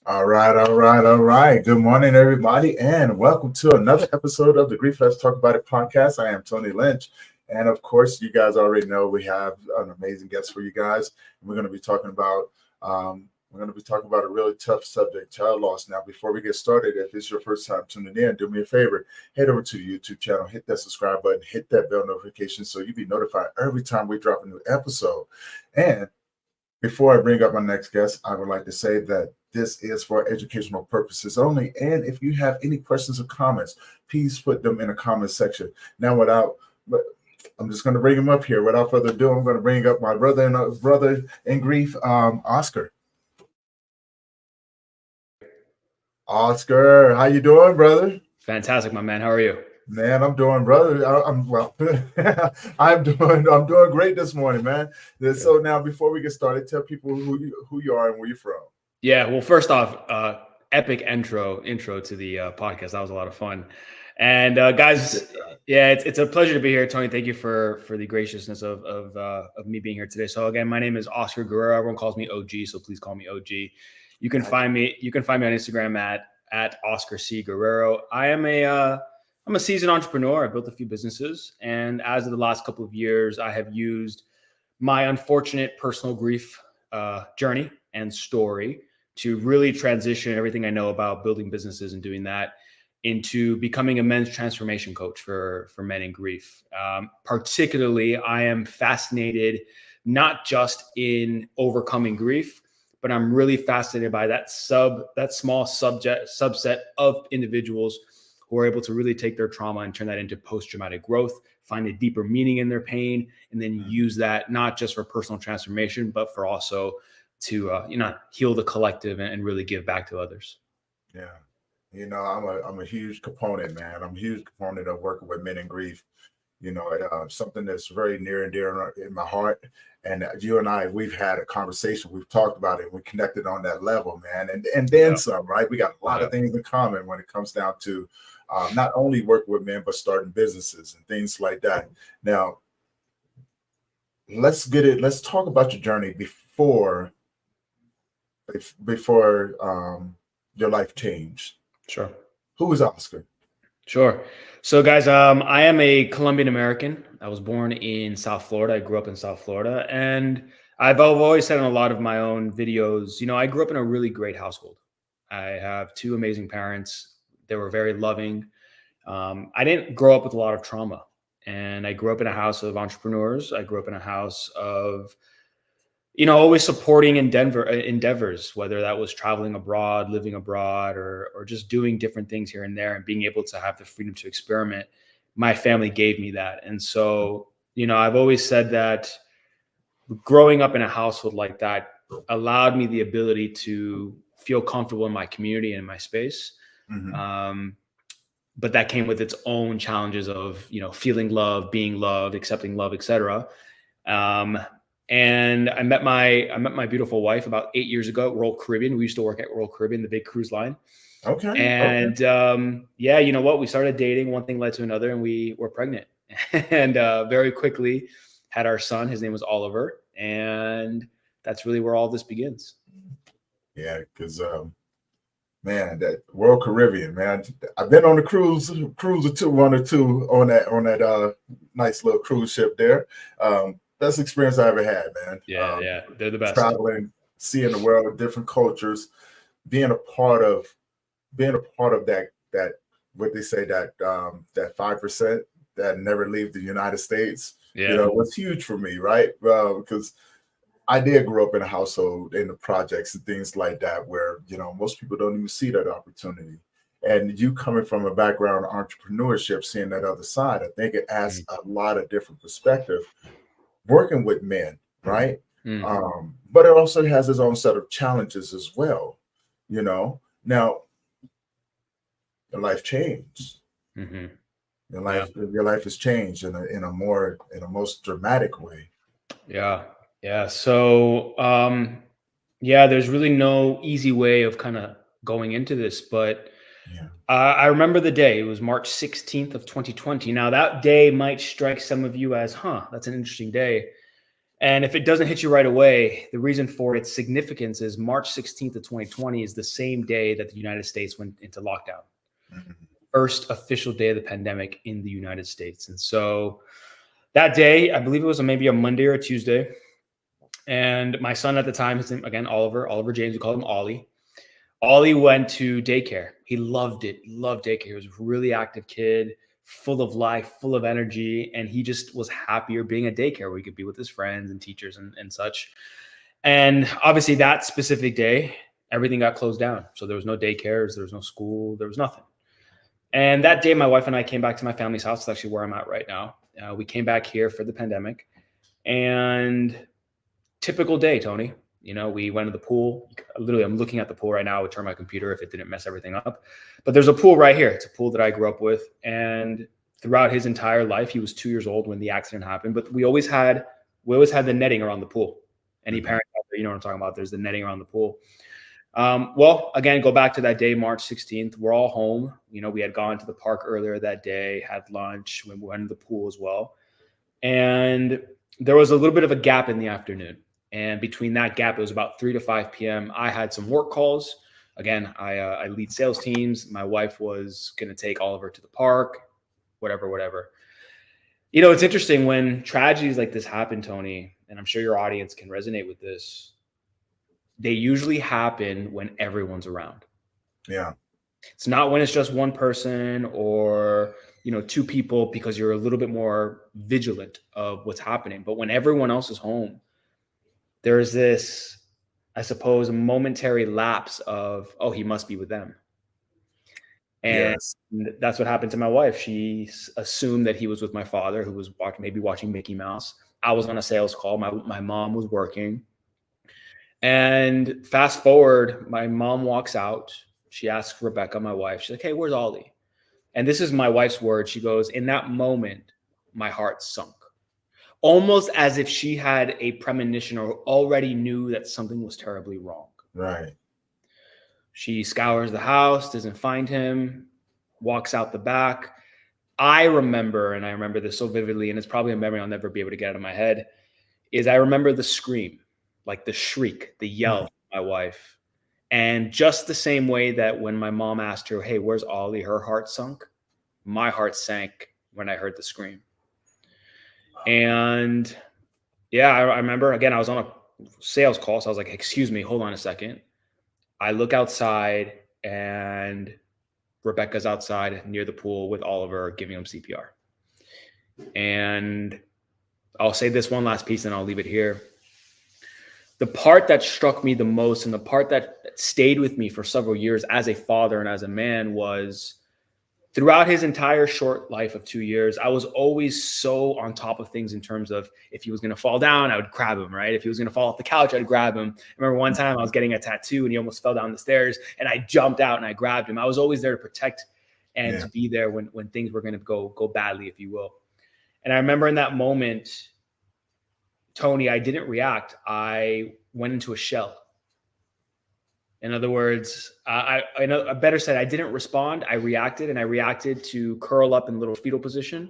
All right. Good morning, everybody, and welcome to another episode of the Grief Let's Talk About It podcast. I am Tony Lynch, and of course, you guys already know we have an amazing guest for you guys. And we're going to be talking about a really tough subject, child loss. Now, before we get started, if it's your first time tuning in, do me a favor, head over to the YouTube channel, hit that subscribe button, hit that bell notification so you'll be notified every time we drop a new episode. And before I bring up my next guest, I would like to say that this is for educational purposes only. And if you have any questions or comments, please put them in the comment section. Now, I'm just going to bring him up here. Without further ado, I'm going to bring up my brother in grief, Oscar. Oscar, how you doing, brother? Fantastic, my man. How are you? Man, I'm doing, brother. I'm well. I'm doing great this morning, man. So now, before we get started, tell people who you are and where you're from. Yeah. Well, first off, epic intro to the podcast. That was a lot of fun. And guys, yeah, it's a pleasure to be here, Tony. Thank you for the graciousness of me being here today. So again, my name is Oscar Guerrero. Everyone calls me OG, so please call me OG. You can find me on Instagram at Oscar C Guerrero. I'm a seasoned entrepreneur. I built a few businesses, and as of the last couple of years, I have used my unfortunate personal grief journey and story to really transition everything I know about building businesses and doing that into becoming a men's transformation coach for men in grief. Particularly, I am fascinated not just in overcoming grief, but I'm really fascinated by that small subset of individuals who are able to really take their trauma and turn that into post-traumatic growth, find a deeper meaning in their pain, and then use that not just for personal transformation, but for also to heal the collective and really give back to others. Yeah, I'm a huge component, man. I'm a huge component of working with men in grief. Something that's very near and dear in my heart. And you and I, we've had a conversation. We've talked about it. We connected on that level, man. And then some, right? We got a lot of things in common when it comes down to not only working with men, but starting businesses and things like that. Now, let's talk about your journey before your life changed. Sure. Who is Oscar? Sure. So guys, I am a Colombian American. I was born in South Florida. I grew up in South Florida, and I've always said in a lot of my own videos, I grew up in a really great household. I have two amazing parents. They were very loving. I didn't grow up with a lot of trauma, and I grew up in a house of entrepreneurs. I grew up in a house of always supporting endeavors, whether that was traveling abroad, living abroad, or just doing different things here and there and being able to have the freedom to experiment. My family gave me that. And so, I've always said that growing up in a household like that allowed me the ability to feel comfortable in my community and in my space. Mm-hmm. But that came with its own challenges of, feeling love, being loved, accepting love, etc. And I met my beautiful wife about 8 years ago at Royal Caribbean. We used to work at Royal Caribbean, the big cruise line. Okay. And yeah, you know what? We started dating. One thing led to another, and we were pregnant. And very quickly had our son. His name was Oliver, and that's really where all this begins. Yeah, because man, that Royal Caribbean, man. I've been on a cruise or two, one or two on that nice little cruise ship there. Best experience I ever had, man. Yeah, they're the best. Traveling, seeing the world, different cultures, being a part of that what they say that 5% that never leave the United States. Yeah, was huge for me, right? Because I did grow up in a household in the projects and things like that, where most people don't even see that opportunity. And you coming from a background of entrepreneurship, seeing that other side, I think it adds a lot of different perspective. Working with men, right? Mm-hmm. But it also has its own set of challenges as well. Now your life changed. Mm-hmm. Your life has changed in a most dramatic way. Yeah. So there's really no easy way of kind of going into this, but I remember the day. It was March 16th of 2020. Now that day might strike some of you as, that's an interesting day. And if it doesn't hit you right away, the reason for its significance is March 16th of 2020 is the same day that the United States went into lockdown. Mhm. First official day of the pandemic in the United States. And so that day, I believe it was maybe a Monday or a Tuesday. And my son at the time, his name, again, Oliver James, we call him Ollie. Ollie went to daycare. He loved it, loved daycare. He was a really active kid, full of life, full of energy. And he just was happier being at daycare where he could be with his friends and teachers and such. And obviously that specific day, everything got closed down. So there was no daycares, there was no school, there was nothing. And that day, my wife and I came back to my family's house. It's actually where I'm at right now. We came back here for the pandemic, and typical day, Tony. You know, we went to the pool. Literally, I'm looking at the pool right now. I would turn my computer if it didn't mess everything up. But there's a pool right here. It's a pool that I grew up with. And throughout his entire life, he was 2 years old when the accident happened. But we always had the netting around the pool. Any parent out there, you know what I'm talking about. There's the netting around the pool. Well, again, go back to that day, March 16th. We're all home. You know, we had gone to the park earlier that day, had lunch, we went to the pool as well. And there was a little bit of a gap in the afternoon. And between that gap, it was about 3 to 5 p.m. I had some work calls. Again, I lead sales teams. My wife was going to take Oliver to the park, whatever. You know, it's interesting when tragedies like this happen, Tony, and I'm sure your audience can resonate with this. They usually happen when everyone's around. Yeah. It's not when it's just one person or, you know, two people, because you're a little bit more vigilant of what's happening. But when everyone else is home, there's this, I suppose, a momentary lapse of, oh, he must be with them. And Yes. that's what happened to my wife. She assumed that he was with my father, who was maybe watching Mickey Mouse. I was on a sales call. My mom was working. And fast forward, my mom walks out. She asks Rebecca, my wife, she's like, hey, where's Ollie? And this is my wife's word. She goes, in that moment, my heart sunk. Almost as if she had a premonition or already knew that something was terribly wrong. Right. She scours the house, doesn't find him, walks out the back. I remember this so vividly, and it's probably a memory I'll never be able to get out of my head, is I remember the scream, like the shriek, the yell of my wife. And just the same way that when my mom asked her, hey, where's Ollie? Her heart sunk. My heart sank when I heard the scream. And yeah, I remember, again, I was on a sales call. So I was like, excuse me, hold on a second. I look outside and Rebecca's outside near the pool with Oliver giving him CPR. And I'll say this one last piece and I'll leave it here. The part that struck me the most and the part that stayed with me for several years as a father and as a man was throughout his entire short life of 2 years, I was always so on top of things in terms of if he was going to fall down, I would grab him, right? If he was going to fall off the couch, I'd grab him. I remember one time I was getting a tattoo and he almost fell down the stairs and I jumped out and I grabbed him. I was always there to protect and to be there when things were going to go badly, if you will. And I remember in that moment, Tony, I didn't react. I went into a shell. In other words, I better said, I didn't respond. I reacted, and I reacted to curl up in a little fetal position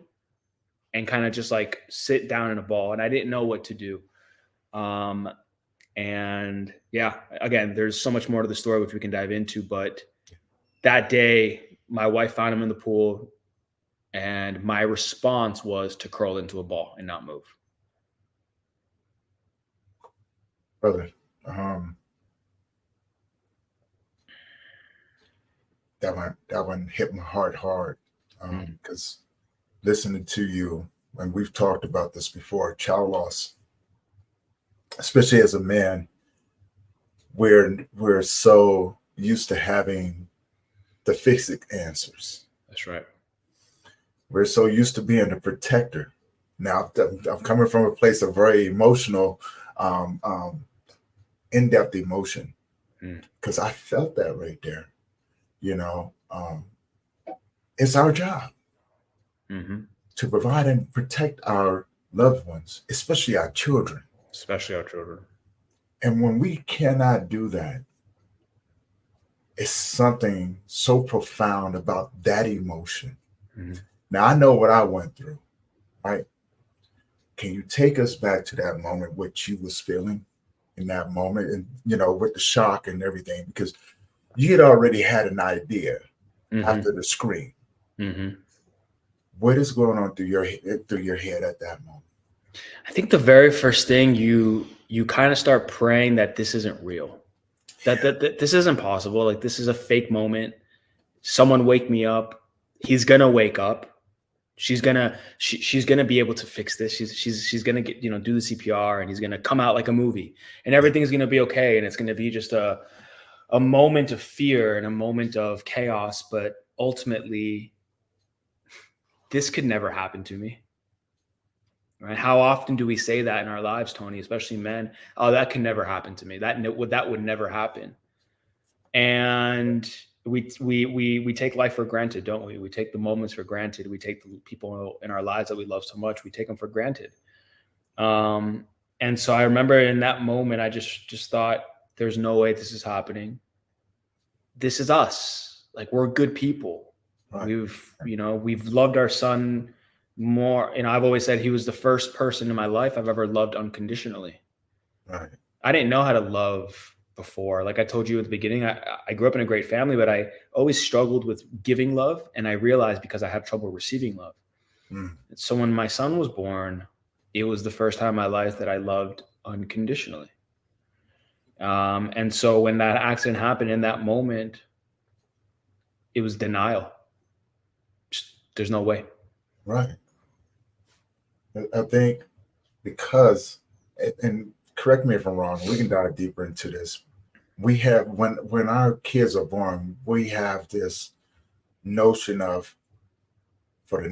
and kind of just like sit down in a ball. And I didn't know what to do. And yeah, again, there's so much more to the story, which we can dive into. But that day, my wife found him in the pool, and my response was to curl into a ball and not move. Brother, that one hit my heart hard because listening to you, and we've talked about this before, child loss, especially as a man, we're so used to having the fixed answers. That's right. We're so used to being a protector. Now I'm coming from a place of very emotional, in-depth emotion, because I felt that right there. You know, it's our job to provide and protect our loved ones, especially our children. And when we cannot do that, it's something so profound about that emotion. Now, I know what I went through, right? Can you take us back to that moment, what you was feeling in that moment, and with the shock and everything, because you had already had an idea Mm-hmm. after the scream. Mm-hmm. What is going on through your head at that moment? I think the very first thing you kind of start praying that this isn't real, that this isn't possible. Like this is a fake moment. Someone wake me up. He's gonna wake up. She's gonna be able to fix this. She's gonna get do the CPR, and he's gonna come out like a movie, and everything's gonna be okay, and it's gonna be just a moment of fear and a moment of chaos. But ultimately, this could never happen to me. Right? How often do we say that in our lives, Tony, especially men? Oh, that can never happen to me. That would never happen. And we take life for granted, don't we? We take the moments for granted. We take the people in our lives that we love so much. We take them for granted. And so I remember in that moment, I just thought, there's no way this is happening. This is us. Like, we're good people. Right. We've loved our son more. I've always said he was the first person in my life I've ever loved unconditionally. Right. I didn't know how to love before. Like I told you at the beginning, I grew up in a great family, but I always struggled with giving love. And I realized because I had trouble receiving love. So when my son was born, it was the first time in my life that I loved unconditionally. And so when that accident happened, in that moment, it was denial. There's no way. Right. I think because, and correct me if I'm wrong, we can dive deeper into this. We have, when our kids are born, we have this notion of, for the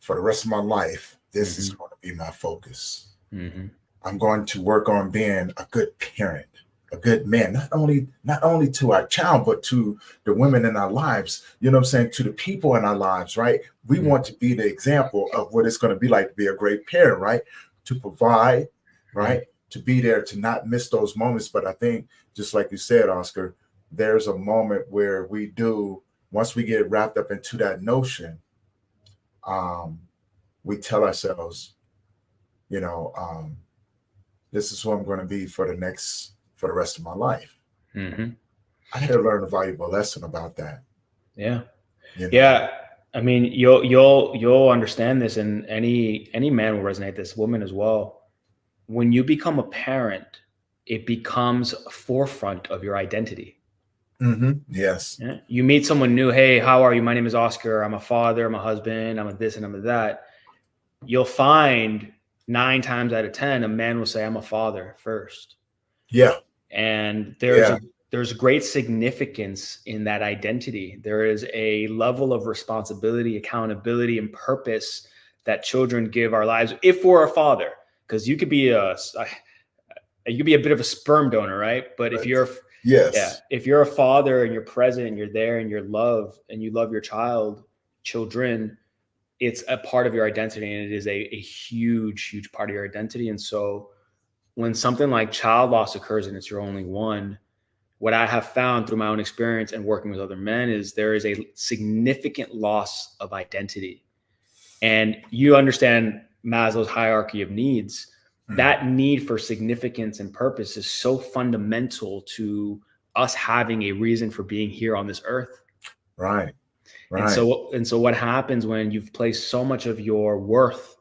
rest of my life, this is going to be my focus. I'm going to work on being a good parent, a good man, not only to our child, but to the women in our lives, you know what I'm saying, to the people in our lives, right? We want to be the example of what it's going to be like to be a great parent, right? To provide, right? To be there, to not miss those moments. But I think, just like you said, Oscar, there's a moment where once we get wrapped up into that notion, we tell ourselves, this is who I'm going to be for the rest of my life. I had to learn a valuable lesson about that. Yeah. Yeah. I mean, you'll understand this, and any man will resonate, this woman as well. When you become a parent, it becomes a forefront of your identity. Yes. Yeah? You meet someone new. Hey, how are you? My name is Oscar. I'm a father. I'm a husband. I'm a this and I'm a that. You'll find 9 times out of 10, a man will say, I'm a father first. Yeah. And there's great significance in that identity. There is a level of responsibility, accountability, and purpose that children give our lives if we're a father. Because you could be a bit of a sperm donor, right? But if you're if you're a father and you're present and you're there and you love your children, it's a part of your identity, and it is a huge part of your identity. And so when something like child loss occurs and it's your only one, what I have found through my own experience and working with other men is there is a significant loss of identity. And you understand Maslow's hierarchy of needs. That need for significance and purpose is so fundamental to us having a reason for being here on this earth. Right. And so what happens when you've placed so much of your worth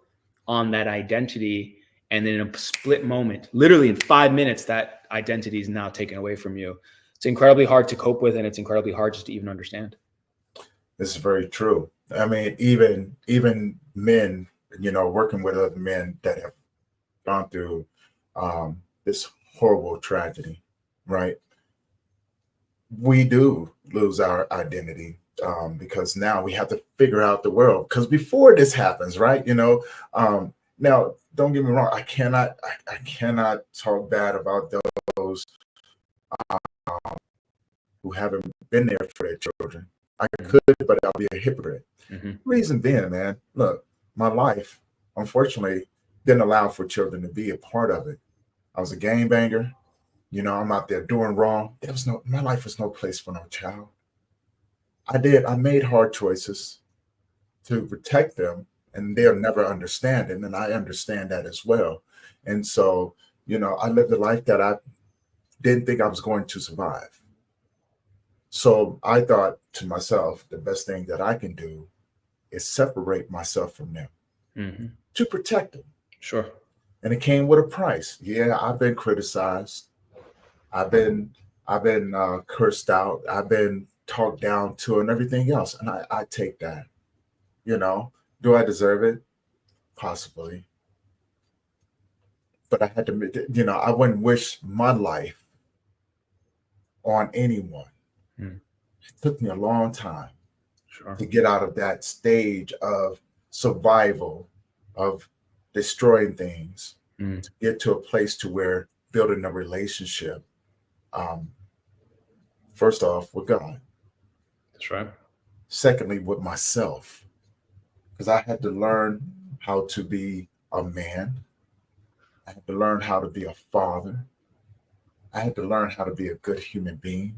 on that identity, and then in a split moment, literally in 5 minutes, that identity is now taken away from you? It's incredibly hard to cope with, and it's incredibly hard just to even understand. This is very true. I mean, even men, working with other men that have gone through this horrible tragedy, right? We do lose our identity because now we have to figure out the world. Because before this happens, right? Now, don't get me wrong. I cannot talk bad about those who haven't been there for their children. I could, but I'll be a hypocrite. Reason being, man, look, my life, unfortunately, didn't allow for children to be a part of it. I was a gangbanger. I'm out there doing wrong. My life was no place for no child. I made hard choices to protect them, and they'll never understand it. And I understand that as well. And so, I lived a life that I didn't think I was going to survive. So I thought to myself, the best thing that I can do is separate myself from them to protect them. Sure. And it came with a price. Yeah, I've been criticized. I've been cursed out. I've been talked down to and everything else. And I take that. Do I deserve it? Possibly. But I had to, I wouldn't wish my life on anyone. It took me a long time to get out of that stage of survival, of destroying things, to get to a place to where building a relationship, first off, with God. That's right. Secondly, with myself, because I had to learn how to be a man. I had to learn how to be a father. I had to learn how to be a good human being.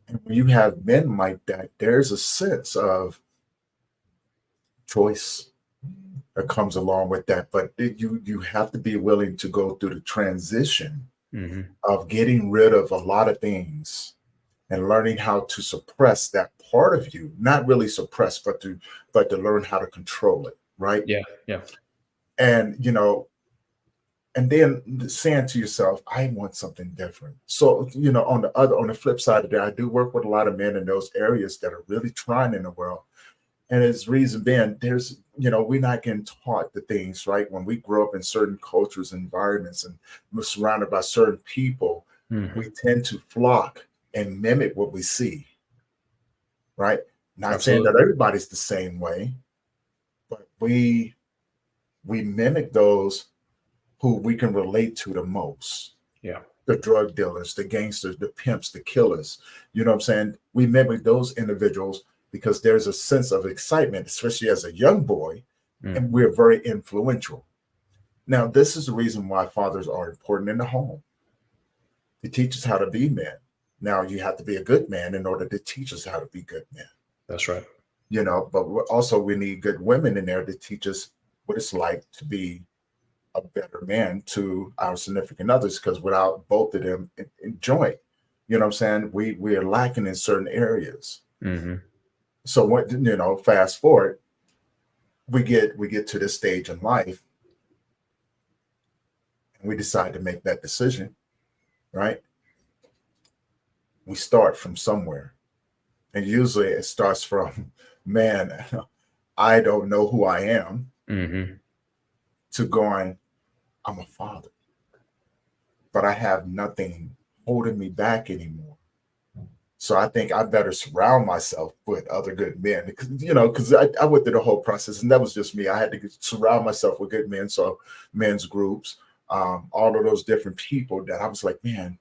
And when you have men like that, there's a sense of choice that comes along with that. But you have to be willing to go through the transition of getting rid of a lot of things and learning how to suppress that part of you, not really suppress, but to learn how to control it. Right. Yeah. Yeah. And, and then saying to yourself, I want something different. So, on the flip side of that, I do work with a lot of men in those areas that are really trying in the world. And its reason being, we're not getting taught the things, right? When we grow up in certain cultures, environments, and we're surrounded by certain people, we tend to flock and mimic what we see, right? Not saying that everybody's the same way, but we mimic those who we can relate to the most. Yeah. The drug dealers, the gangsters, the pimps, the killers. You know what I'm saying? We mimic those individuals because there's a sense of excitement, especially as a young boy, and we're very influential. Now, this is the reason why fathers are important in the home. They teach us how to be men. Now, you have to be a good man in order to teach us how to be good men. That's right. But also we need good women in there to teach us what it's like to be a better man to our significant others, because without both of them enjoying, what I'm saying, we are lacking in certain areas. So what, fast forward, we get to this stage in life and we decide to make that decision, right? We start from somewhere. And usually it starts from, man, I don't know who I am, to going, I'm a father, but I have nothing holding me back anymore. So I think I better surround myself with other good men, because I went through the whole process, and that was just me. I had to surround myself with good men. So men's groups, all of those different people that I was like, man,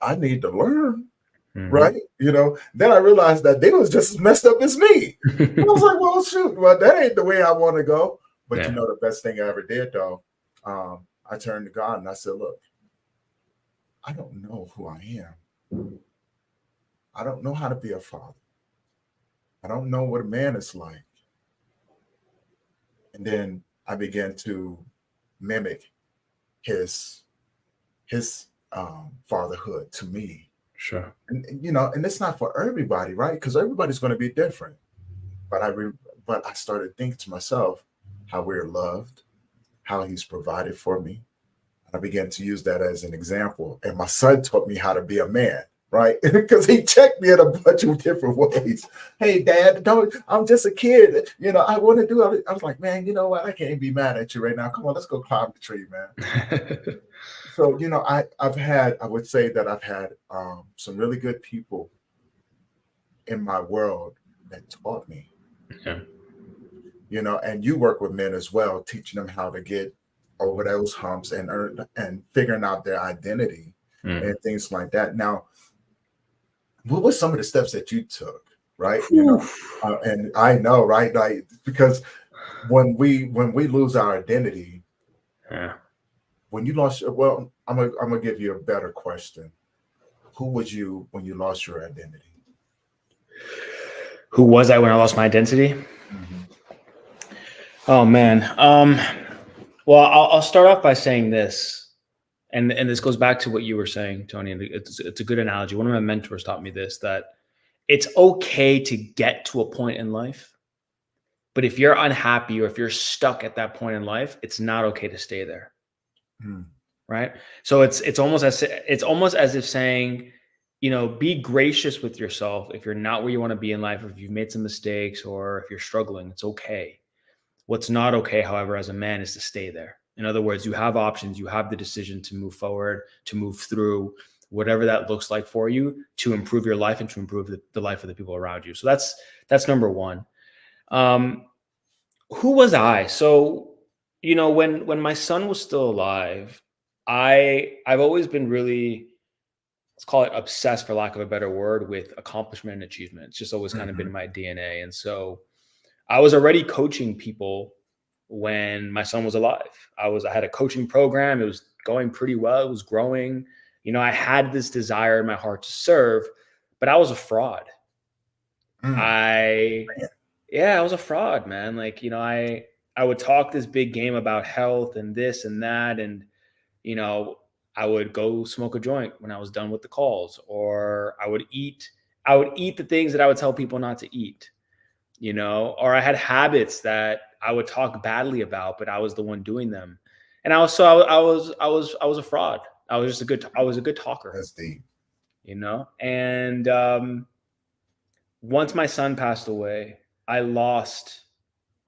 I need to learn. Right. Then I realized that they was just as messed up as me. I was like, well, shoot, that ain't the way I want to go. But the best thing I ever did, though, I turned to God and I said, look, I don't know who I am. I don't know how to be a father. I don't know what a man is like. And then I began to mimic his fatherhood to me. Sure. And and it's not for everybody, right? Because everybody's going to be different. But I started thinking to myself how we're loved, how he's provided for me. I began to use that as an example. And my son taught me how to be a man, right? Because he checked me in a bunch of different ways. Hey, Dad, I'm just a kid. I want to do it. I was like, man, you know what? I can't be mad at you right now. Come on, let's go climb the tree, man. So, I would say that I've had some really good people in my world that taught me. Yeah. And you work with men as well, teaching them how to get over those humps and figuring out their identity and things like that. Now, what were some of the steps that you took, right? And I know, right? Like, because when we lose our identity, when you lost, well, I'm gonna give you a better question. Who was you when you lost your identity? Who was I when I lost my identity? Oh man. Well, I'll start off by saying this, and this goes back to what you were saying, Tony. And it's a good analogy. One of my mentors taught me this, that it's okay to get to a point in life, but if you're unhappy or if you're stuck at that point in life, it's not okay to stay there. Mm, Right. So it's almost as if saying, be gracious with yourself if you're not where you want to be in life, if you've made some mistakes or if you're struggling. It's okay. What's not okay, however, as a man, is to stay there. In other words, you have options, you have the decision to move forward, to move through whatever that looks like for you, to improve your life and to improve the life of the people around you. So that's number one. um who was I? So, when my son was still alive, I've always been really, let's call it, obsessed, for lack of a better word, with accomplishment and achievement. It's just always kind of been mhm, in my DNA. And so I was already coaching people when my son was alive. I had a coaching program. It was going pretty well. It was growing. I had this desire in my heart to serve, but I was a fraud. mm, I man, Yeah, I was a fraud, man. Like, I would talk this big game about health and this and that, and you know, I would go smoke a joint when I was done with the calls, or I would eat the things that I would tell people not to eat, or I had habits that I would talk badly about, but I was the one doing them. And I was a fraud. I was a good talker, that's deep. and once my son passed away, I lost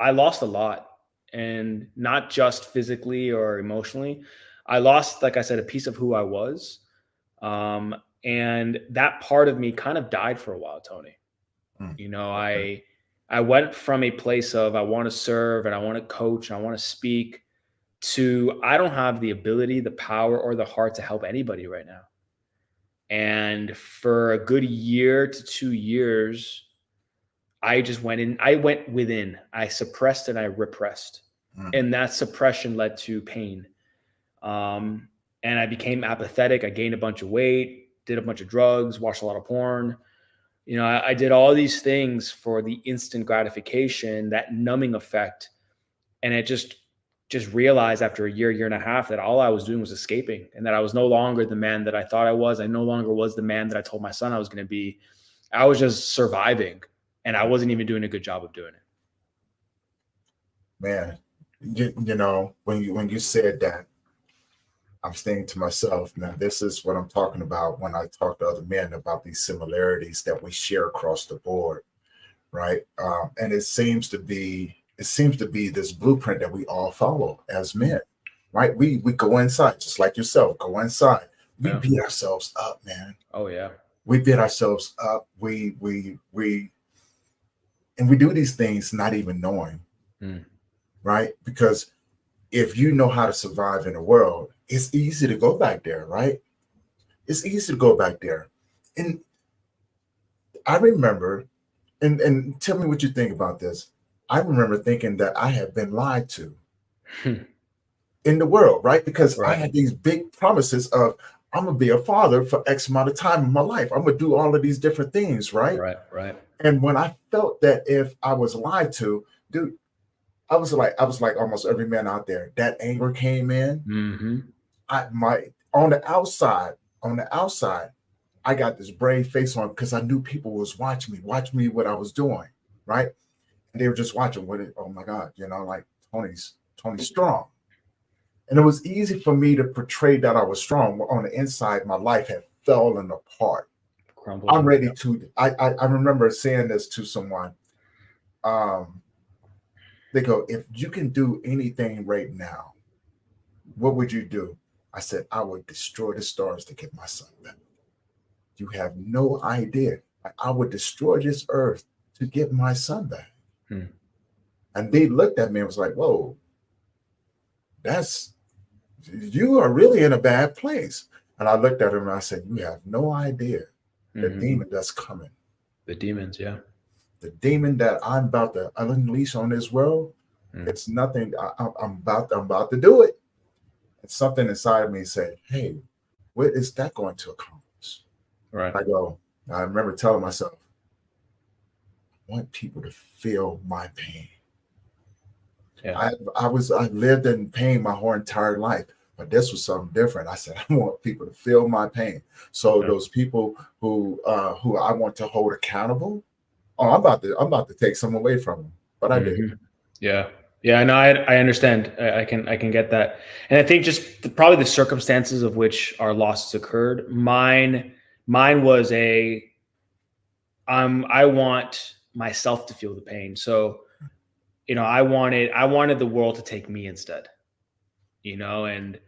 I lost a lot, and not just physically or emotionally. I lost, like I said, a piece of who I was. Um, and that part of me kind of died for a while, Tony. Mm, You know, okay. I went from a place of I want to serve and I want to coach and I want to speak, to I don't have the ability, the power, or the heart to help anybody right now. And for a good year to 2 years, I went within. I suppressed and I repressed. Mm, And that suppression led to pain. Um, and I became apathetic. I gained a bunch of weight, did a bunch of drugs, watched a lot of porn. I did all these things for the instant gratification, that numbing effect. And it just realized after a year, year and a half, that all I was doing was escaping, and that I was no longer the man that I thought I was. I no longer was the man that I told my son I was going to be. I was just surviving, and I mm. wasn't even doing a good job of doing it. Man, when you said that, I'm saying to myself, now this is what I'm talking about when I talk to other men about these similarities that we share across the board, right? And it seems to be this blueprint that we all follow as men, right? We go inside, just like yourself, go inside. We Yeah. beat ourselves up, man. Oh yeah. We beat ourselves up. We do these things not even knowing, Mm. right? Because if you know how to survive in the world, it's easy to go back there, right? It's easy to go back there. And I remember, and tell me what you think about this. I remember thinking that I had been lied to in the world, right? Because I Right. had these big promises of I'm gonna be a father for X amount of time in my life. I'm gonna do all of these different things, right? Right. Right. And when I felt that if I was lied to, dude, I was like almost every man out there. That anger came in. Hmm. I my on the outside, on the outside, I got this brave face on because I knew people was watching me what I was doing, right? And they were just watching what it, oh my God, like Tony's strong. And it was easy for me to portray that I was strong. On the inside, my life had fallen apart. I'm Crumbling. ready to. I remember saying this to someone. Um, they go, if you can do anything right now, what would you do? I said, I would destroy the stars to get my son back. You have no idea. I would destroy this earth to get my son back. Hmm. And they looked at me and was like, whoa, that's you are really in a bad place. And I looked at him and I said, you have no idea the Hmm. demon that's coming, The demons. Yeah. the demon that I'm about to unleash on this world. Mm. It's nothing. I'm about to do it. And something inside of me said, hey, what is that going to accomplish? Right. I go, I remember telling myself, I want people to feel my pain. Yeah. I lived in pain my whole entire life, but this was something different. I said, I want people to feel my pain. So Yeah. those people who I want to hold accountable, oh, I'm about to take some away from them. But I did. Yeah. Yeah. No, I understand. I can get that. And I think just probably the circumstances of which our losses occurred. Mine was I want myself to feel the pain. So, I wanted the world to take me instead, and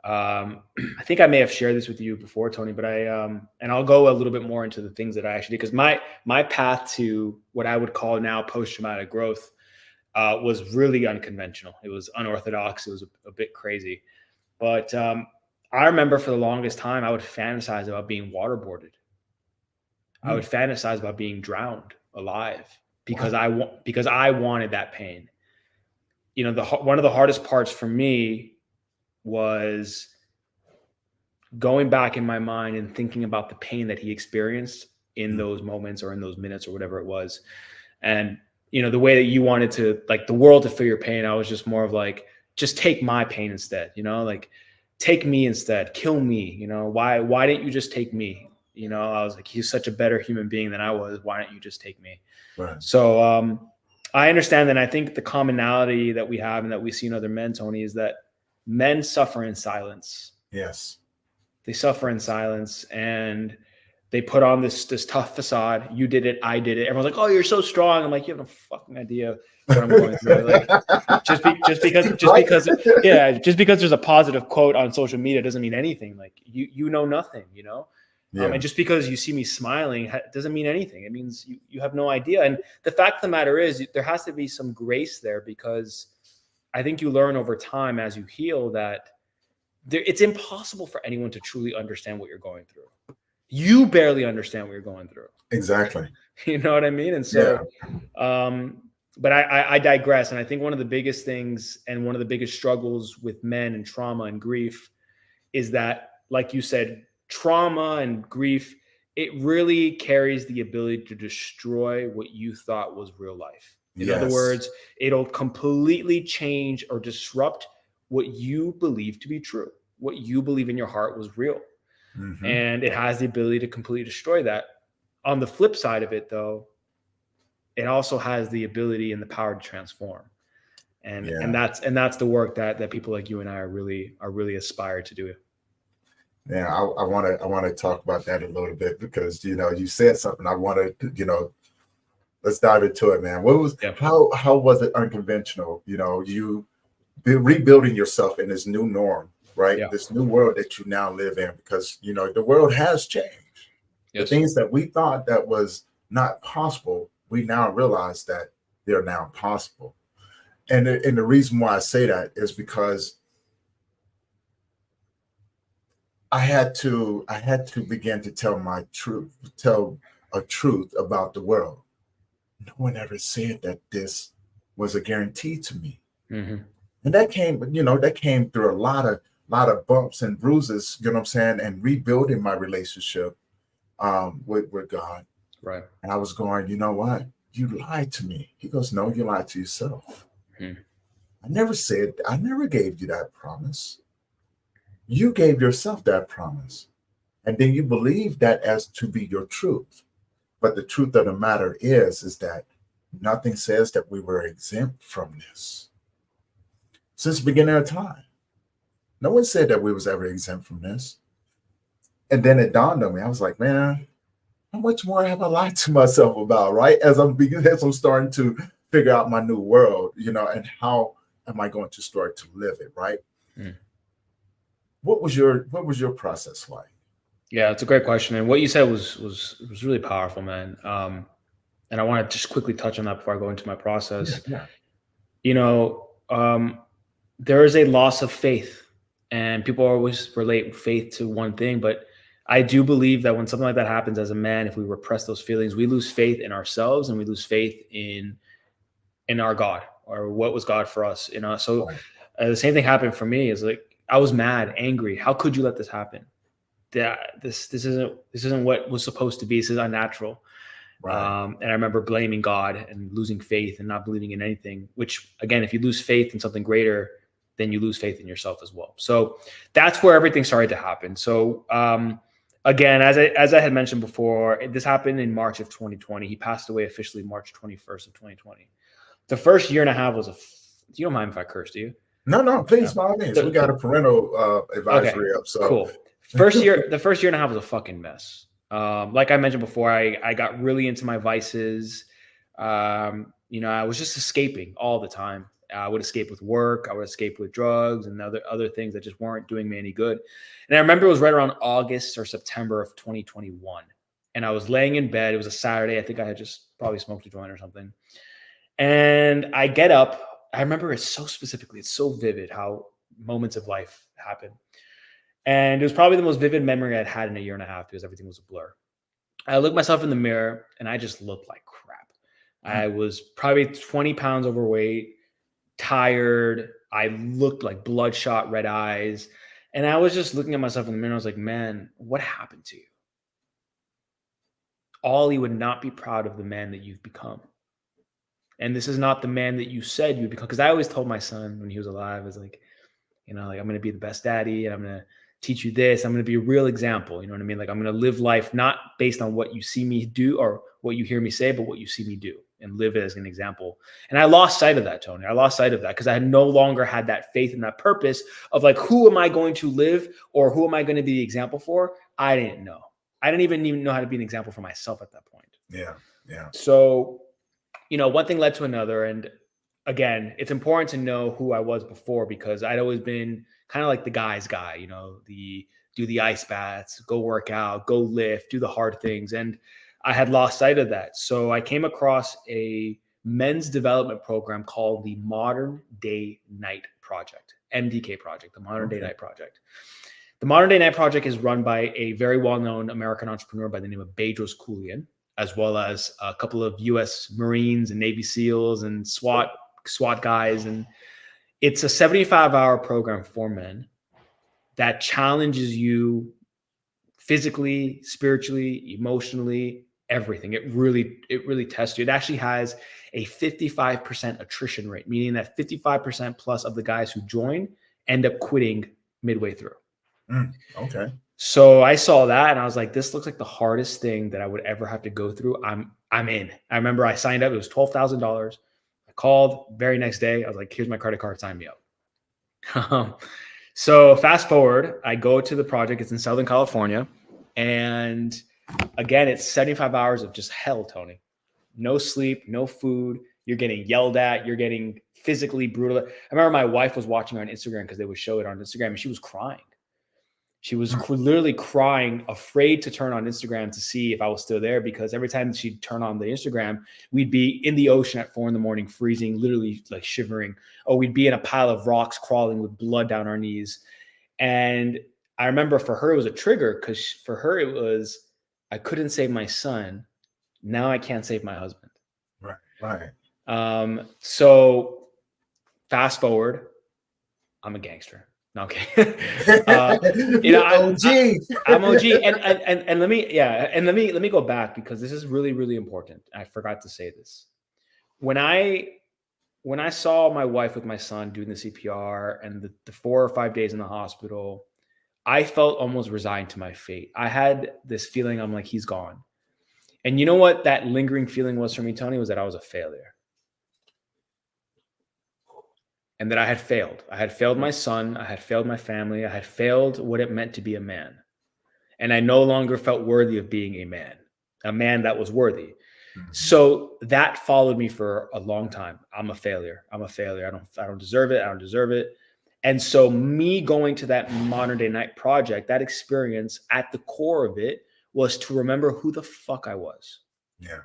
I think I may have shared this with you before, Tony, but and I'll go a little bit more into the things that I actually, because my path to what I would call now post-traumatic growth was really unconventional. It was unorthodox. It was a bit crazy, but I remember for the longest time, I would fantasize about being waterboarded. I would fantasize about being drowned alive because Wow. because I wanted that pain. One of the hardest parts for me was going back in my mind and thinking about the pain that he experienced in those moments or in those minutes or whatever it was. And, the way that you wanted to, like, the world to feel your pain, I was just more of like, just take my pain instead, like, take me instead, kill me, why didn't you just take me? I was like, he's such a better human being than I was. Why don't you just take me? Right. So, I understand that. I think the commonality that we have and that we see in other men, Tony, is that men suffer in silence. Yes. They suffer in silence, and they put on this tough facade. You did it. I did it. Everyone's like, "Oh, you're so strong." I'm like, "You have no fucking idea what I'm going through." Like, Right? just because there's a positive quote on social media doesn't mean anything. Like, you know nothing, Yeah. and just because you see me smiling doesn't mean anything. It means you have no idea. And the fact of the matter is, there has to be some grace there, because I think you learn over time as you heal that it's impossible for anyone to truly understand what you're going through. You barely understand what you're going through. Exactly. You know what I mean? And Yeah. so, but I digress. And I think one of the biggest things and one of the biggest struggles with men and trauma and grief is that, like you said, trauma and grief, it really carries the ability to destroy what you thought was real life. In other Yes. words, it'll completely change or disrupt what you believe to be true, what you believe in your heart was real. Mm-hmm. And it has the ability to completely destroy that. On the flip side of it, though, it also has the ability and the power to transform. And Yeah. and that's the work that people like you and I are really aspired to do. Yeah. I want to talk about that a little bit because you said something. I want to let's dive into it, man. Yeah. How was it unconventional? You rebuilding yourself in this new norm, right? Yeah. This new world that you now live in, because the world has changed. The Yes. things that we thought that was not possible, we now realize that they're now possible. And the reason why I say that is because I had to begin to tell a truth about the world. No one ever said that this was a guarantee to me. Mm-hmm. And that came through a lot of bumps and bruises, you know what I'm saying, and rebuilding my relationship with God. Right. And I was going, you know what? You lied to me. He goes, no, you lied to yourself. Mm-hmm. I never gave you that promise. You gave yourself that promise. And then you believe that as to be your truth. But the truth of the matter is that nothing says that we were exempt from this. Since the beginning of time, no one said that we was ever exempt from this. And then it dawned on me. I was like, man, how much more have I lied to myself about, right? As I'm starting to figure out my new world, and how am I going to start to live it, right? Mm. What was your process like? Yeah, it's a great question, and what you said was really powerful, man. And I want to just quickly touch on that before I go into my Yeah, process. yeah. You know, there is a loss of faith, and people always relate faith to one thing, but I do believe that when something like that happens as a man, if we repress those feelings, we lose faith in ourselves and we lose faith in our God, or what was God for us. So Right. the same thing happened for me. Is like, I was mad, angry. How could you let this happen? That this isn't what was supposed to be. This is unnatural. Right. And I remember blaming God and losing faith and not believing in anything, which again, if you lose faith in something greater, then you lose faith in yourself as well. So that's where everything started to happen. So again, as I had mentioned before, this happened in March of 2020. He passed away officially March 21st of 2020. The first year and a half was you don't mind if I curse, do you? No, please, No. by all means. We got a parental Okay, advisory up. So cool. The first year and a half was a fucking mess. Like I mentioned before, I got really into my vices. I was just escaping all the time. I would escape with work. I would escape with drugs and other things that just weren't doing me any good. And I remember it was right around August or September of 2021. And I was laying in bed. It was a Saturday. I think I had just probably smoked a joint or something. And I get up. I remember it so specifically. It's so vivid how moments of life happen. And it was probably the most vivid memory I'd had in a year and a half because everything was a blur. I looked myself in the mirror and I just looked like crap. I was probably 20 pounds overweight, tired. I looked like bloodshot red eyes. And I was just looking at myself in the mirror. I was like, man, what happened to you? Ollie would not be proud of the man that you've become. And this is not the man that you said you would become. Because I always told my son when he was alive, I was like, I'm going to be the best daddy and I'm going to teach you this. I'm going to be a real example. You know what I mean? Like I'm going to live life not based on what you see me do or what you hear me say, but what you see me do and live it as an example. And I lost sight of that, Tony. I lost sight of that because I no longer had that faith and that purpose of like, who am I going to live or who am I going to be the example for? I didn't know. I didn't even know how to be an example for myself at that point. Yeah. So, one thing led to another. And again, it's important to know who I was before because I'd always been kind of like the guy's guy, do the ice baths, go work out, go lift, do the hard things. And I had lost sight of that. So I came across a men's development program called the Modern Day Night Project, MDK Project, the Modern Day Night Project. The Modern Day Night Project is run by a very well-known American entrepreneur by the name of Bedros Keuilian, as well as a couple of U.S. Marines and Navy SEALs and SWAT guys. And it's a 75-hour program for men that challenges you physically, spiritually, emotionally, everything. It really tests you. It actually has a 55% attrition rate, meaning that 55% plus of the guys who join end up quitting midway through. Okay. So I saw that and I was like, this looks like the hardest thing that I would ever have to go through. I'm in. I remember I signed up. It was $12,000. I called very next day. I was like, here's my credit card. Sign me up. So fast forward, I go to the project. It's in Southern California. And again, it's 75 hours of just hell, Tony. No sleep, no food. You're getting yelled at. You're getting physically brutal. I remember my wife was watching on Instagram because they would show it on Instagram and she was crying. She was literally crying, afraid to turn on Instagram to see if I was still there because every time she'd turn on the Instagram, we'd be in the ocean at 4 a.m, freezing, literally like shivering. Or we'd be in a pile of rocks crawling with blood down our knees. And I remember for her, it was a trigger because for her, it was, I couldn't save my son. Now I can't save my husband. Right. So fast forward, I'm a gangster. Okay. OG. I'm OG. And let me go back because this is really, really important. I forgot to say this. When I saw my wife with my son doing the CPR and the 4 or 5 days in the hospital, I felt almost resigned to my fate. I had this feeling, I'm like, he's gone. And you know what that lingering feeling was for me, Tony, was that I was a failure. And that I had failed. I had failed my son. I had failed my family. I had failed what it meant to be a man. And I no longer felt worthy of being a man that was worthy. So that followed me for a long time. I'm a failure. I don't deserve it. And so me going to that Modern Day Night Project, that experience at the core of it was to remember who the fuck I was. Yeah.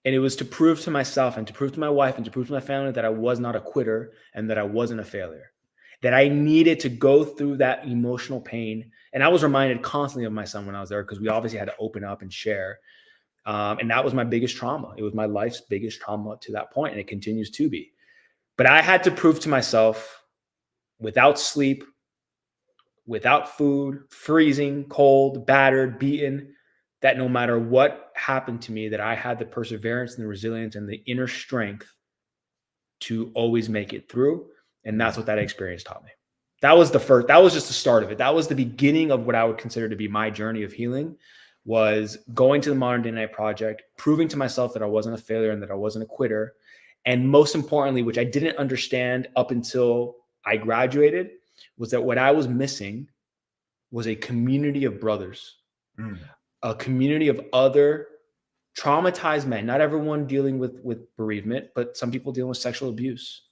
And it was to prove to myself and to prove to my wife and to prove to my family that I was not a quitter and that I wasn't a failure, that I needed to go through that emotional pain. And I was reminded constantly of my son when I was there because we obviously had to open up and share. And that was my biggest trauma. It was my life's biggest trauma to that point, and it continues to be. But I had to prove to myself, without sleep, without food, freezing, cold, battered, beaten, that no matter what happened to me, that I had the perseverance and the resilience and the inner strength to always make it through. And that's what that experience taught me. That was just the start of it. That was the beginning of what I would consider to be my journey of healing, was going to the Modern Day Night Project, proving to myself that I wasn't a failure and that I wasn't a quitter. And most importantly, which I didn't understand up until I graduated, was that what I was missing was a community of brothers, a community of other traumatized men. Not everyone dealing with bereavement, but some people dealing with sexual abuse,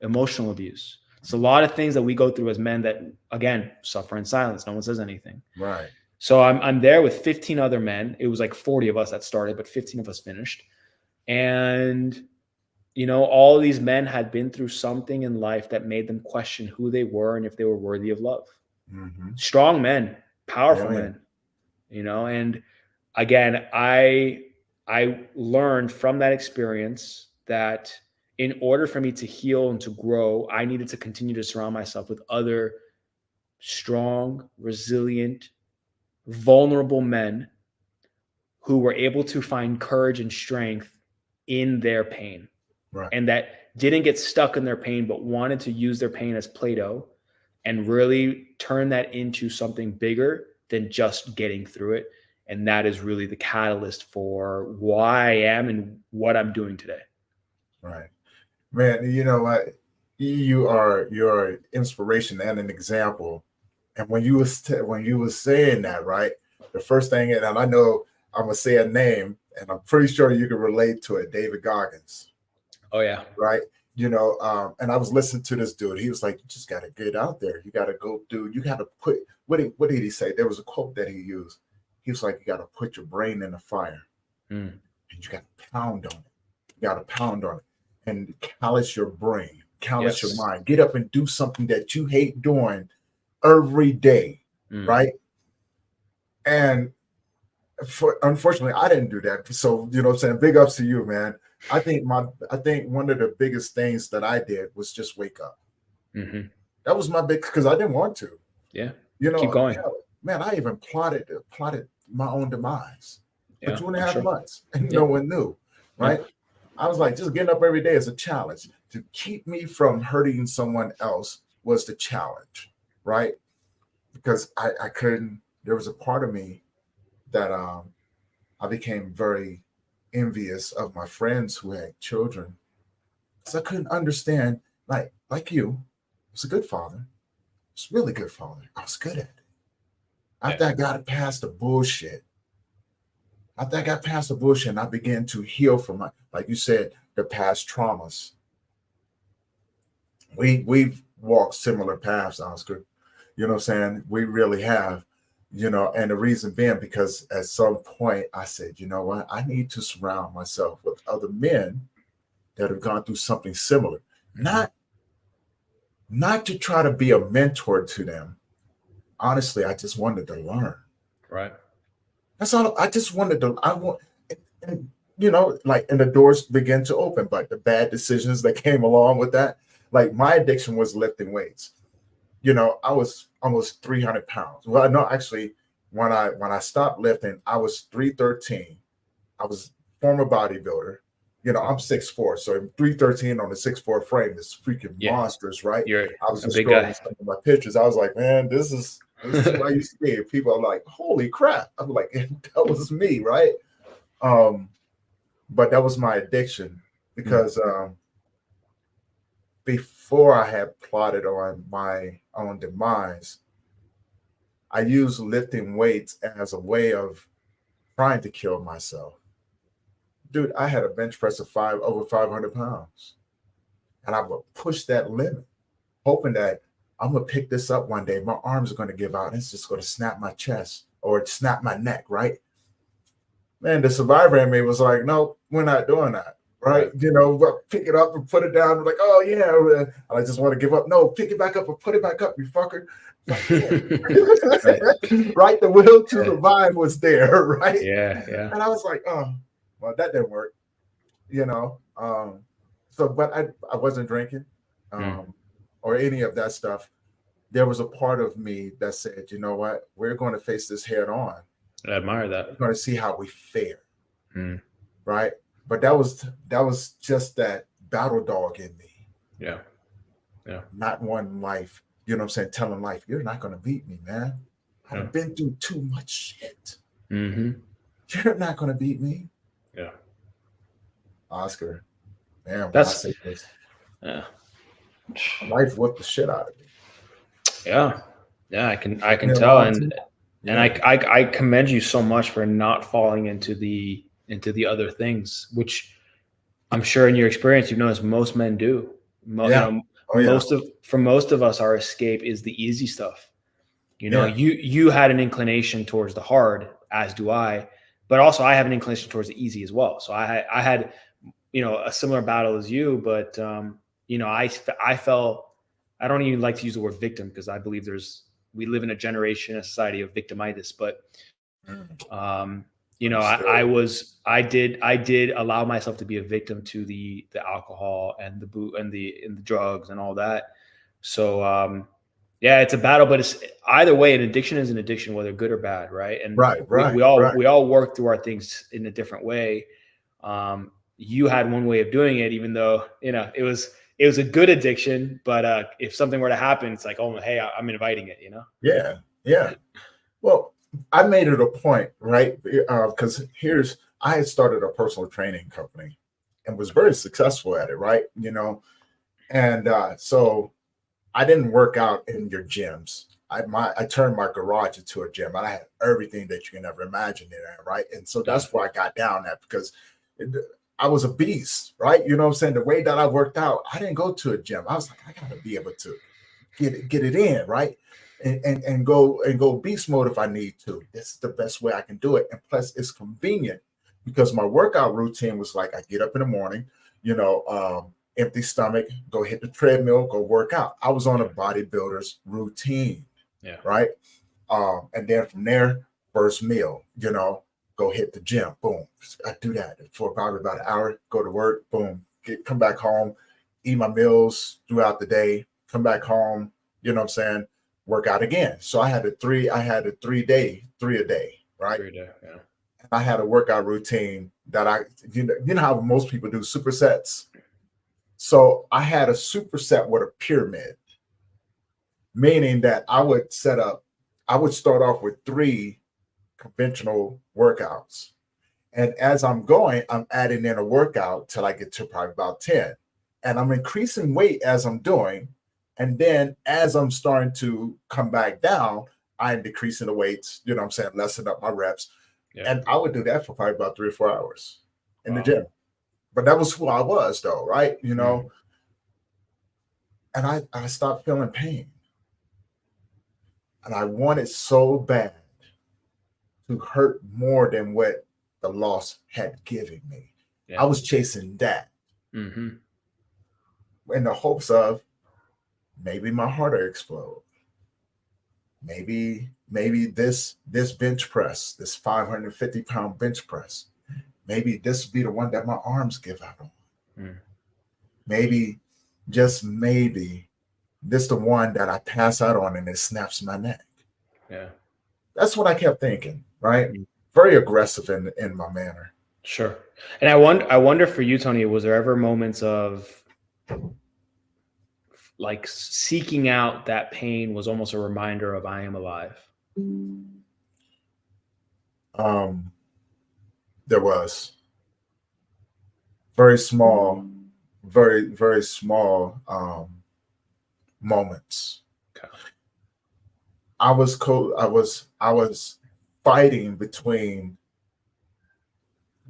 emotional abuse. It's a lot of things that we go through as men that, again, suffer in silence. No one says anything. Right. So I'm there with 15 other men. It was like 40 of us that started, but 15 of us finished. And, you know, all these men had been through something in life that made them question who they were and if they were worthy of love. Strong men, powerful men, you know. And again, I learned from that experience that in order for me to heal and to grow, I needed to continue to surround myself with other strong, resilient, vulnerable men who were able to find courage and strength in their pain. Right. And that didn't get stuck in their pain, but wanted to use their pain as Play-Doh and really turn that into something bigger than just getting through it. And that is really the catalyst for why I am and what I'm doing today. Right. Man, you know what? You're an inspiration and an example. And when you was saying that, right, the first thing, and I know I'm gonna say a name, and I'm pretty sure you can relate to it, David Goggins. Oh yeah. Right. You know, and I was listening to this dude. He was like, "You just got to get out there. You got to go, dude. You got to put." What did he say? There was a quote that he used. He was like, "You got to put your brain in the fire, and you got to pound on it. You got to pound on it, and callous your brain, callous your mind. Get up and do something that you hate doing every day, right?" And unfortunately, I didn't do that. So, you know what I'm saying? Big ups to you, man. I think one of the biggest things that I did was just wake up. That was my big, because I didn't want to. Yeah. You know, keep going. Man, I even plotted my own demise for 2.5 months, and Yeah. no one knew, right? I was like, just getting up every day is a challenge. To keep me from hurting someone else was the challenge, right? Because I couldn't. There was a part of me that I became very envious of my friends who had children, because I couldn't understand, like you, I was a good father. It's really good father. I was good at it. After I got past the bullshit, and I began to heal from my, like you said, the past traumas. We've walked similar paths, Oscar. You know what I'm saying? We really have. You know, and the reason being because at some point I said, you know what, I need to surround myself with other men that have gone through something similar. Not to try to be a mentor to them. Honestly, I just wanted to learn. Right. That's all. I just wanted to. And, you know, like, and the doors began to open, but the bad decisions that came along with that, like my addiction was lifting weights. You know, I was almost 300 pounds. Well, no, actually, when I stopped lifting, I was 313. I was former bodybuilder. You know, I'm 6'4", so 313 on a 6'4" frame is freaking monstrous, right? I was just scrolling some of my pictures. I was like, man, this is who I used to be. People are like, holy crap. I'm like, that was me, right? But that was my addiction, because before I had plotted on my own demise, I used lifting weights as a way of trying to kill myself. Dude, I had a bench press of over 500 pounds, and I would push that limit, hoping that I'm gonna pick this up one day. My arms are gonna give out, and it's just gonna snap my chest or snap my neck, right? Man, the survivor in me was like, no, we're not doing that. Right? You know, pick it up and put it down. Like, oh yeah, I just want to give up. No, pick it back up and put it back up, you fucker. Right? The will to survive was there, right? Yeah. And I was like, oh, well, that didn't work. You know, but I wasn't drinking, or any of that stuff. There was a part of me that said, you know what, we're going to face this head on. I admire that. We're going to see how we fare, Mm. right? But that was just that battle dog in me, Yeah. Yeah. not one life. You know what I'm saying? Telling life, you're not going to beat me, man. Yeah. I've been through too much shit. Mm-hmm. You're not going to beat me, Yeah. Oscar. Man, when I That's say this, yeah. life whipped the shit out of me. Yeah. Yeah. I Took me can a tell. long And time. Yeah, I commend you so much for not falling into the other things, which I'm sure in your experience you've noticed most men do. You yeah, know, oh yeah, most of us, our escape is the easy stuff. You know, yeah, you had an inclination towards the hard, as do I, but also I have an inclination towards the easy as well. So I had a similar battle as you, but I felt, I don't even like to use the word victim because I believe we live in a generation, a society of victimitis, but mm, um, understood. I did allow myself to be a victim to the alcohol and the boot and the drugs and all that. So yeah, it's a battle, but it's either way, an addiction is an addiction, whether good or bad, right? And Right, right, right. we all work through our things in a different way. You had one way of doing it, even though it was a good addiction. But if something were to happen, it's like, oh, hey, I'm inviting it. Yeah, yeah. Well, I made it a point, right? Because I had started a personal training company and was very successful at it, right? And so I didn't work out in your gyms. I turned my garage into a gym. I had everything that you can ever imagine in there, right? And so Yeah, that's where I got down at because it, I was a beast, right? You know what I'm saying? The way that I worked out, I didn't go to a gym. I was like, I gotta be able to get it in, right? And go beast mode if I need to. This is the best way I can do it. And plus it's convenient because my workout routine was like I get up in the morning, empty stomach, go hit the treadmill, go work out. I was on a bodybuilder's routine, yeah, right? And then from there, first meal, go hit the gym, boom. I do that for probably about an hour, go to work, boom, come back home, eat my meals throughout the day, come back home, you know what I'm saying, work out again. So three a day, right? 3 day. Yeah, I had a workout routine that you know how most people do supersets. So I had a superset with a pyramid, meaning that I would start off with three conventional workouts. And as I'm going, I'm adding in a workout till I get to probably about 10. And I'm increasing weight as I'm doing. And then as I'm starting to come back down, I'm decreasing the weights, you know what I'm saying, lessen up my reps. yeah. And I would do that for probably about 3 or 4 hours in the Wow. gym. But that was who I was, though, right? Mm. And I stopped feeling pain. And I wanted so bad to hurt more than what the loss had given me. I Yeah. was chasing that Mm-hmm. in the hopes of maybe my heart will explode. Maybe this bench press, this 550-pound bench press, maybe this will be the one that my arms give out on. Mm. Maybe, just maybe, this the one that I pass out on and it snaps my neck. Yeah. That's what I kept thinking, right? Mm. Very aggressive in my manner. Sure. And I wonder for you, Tony, was there ever moments of like seeking out that pain was almost a reminder of I am alive? Um, there was very small, very, very small moments. Okay. I was fighting between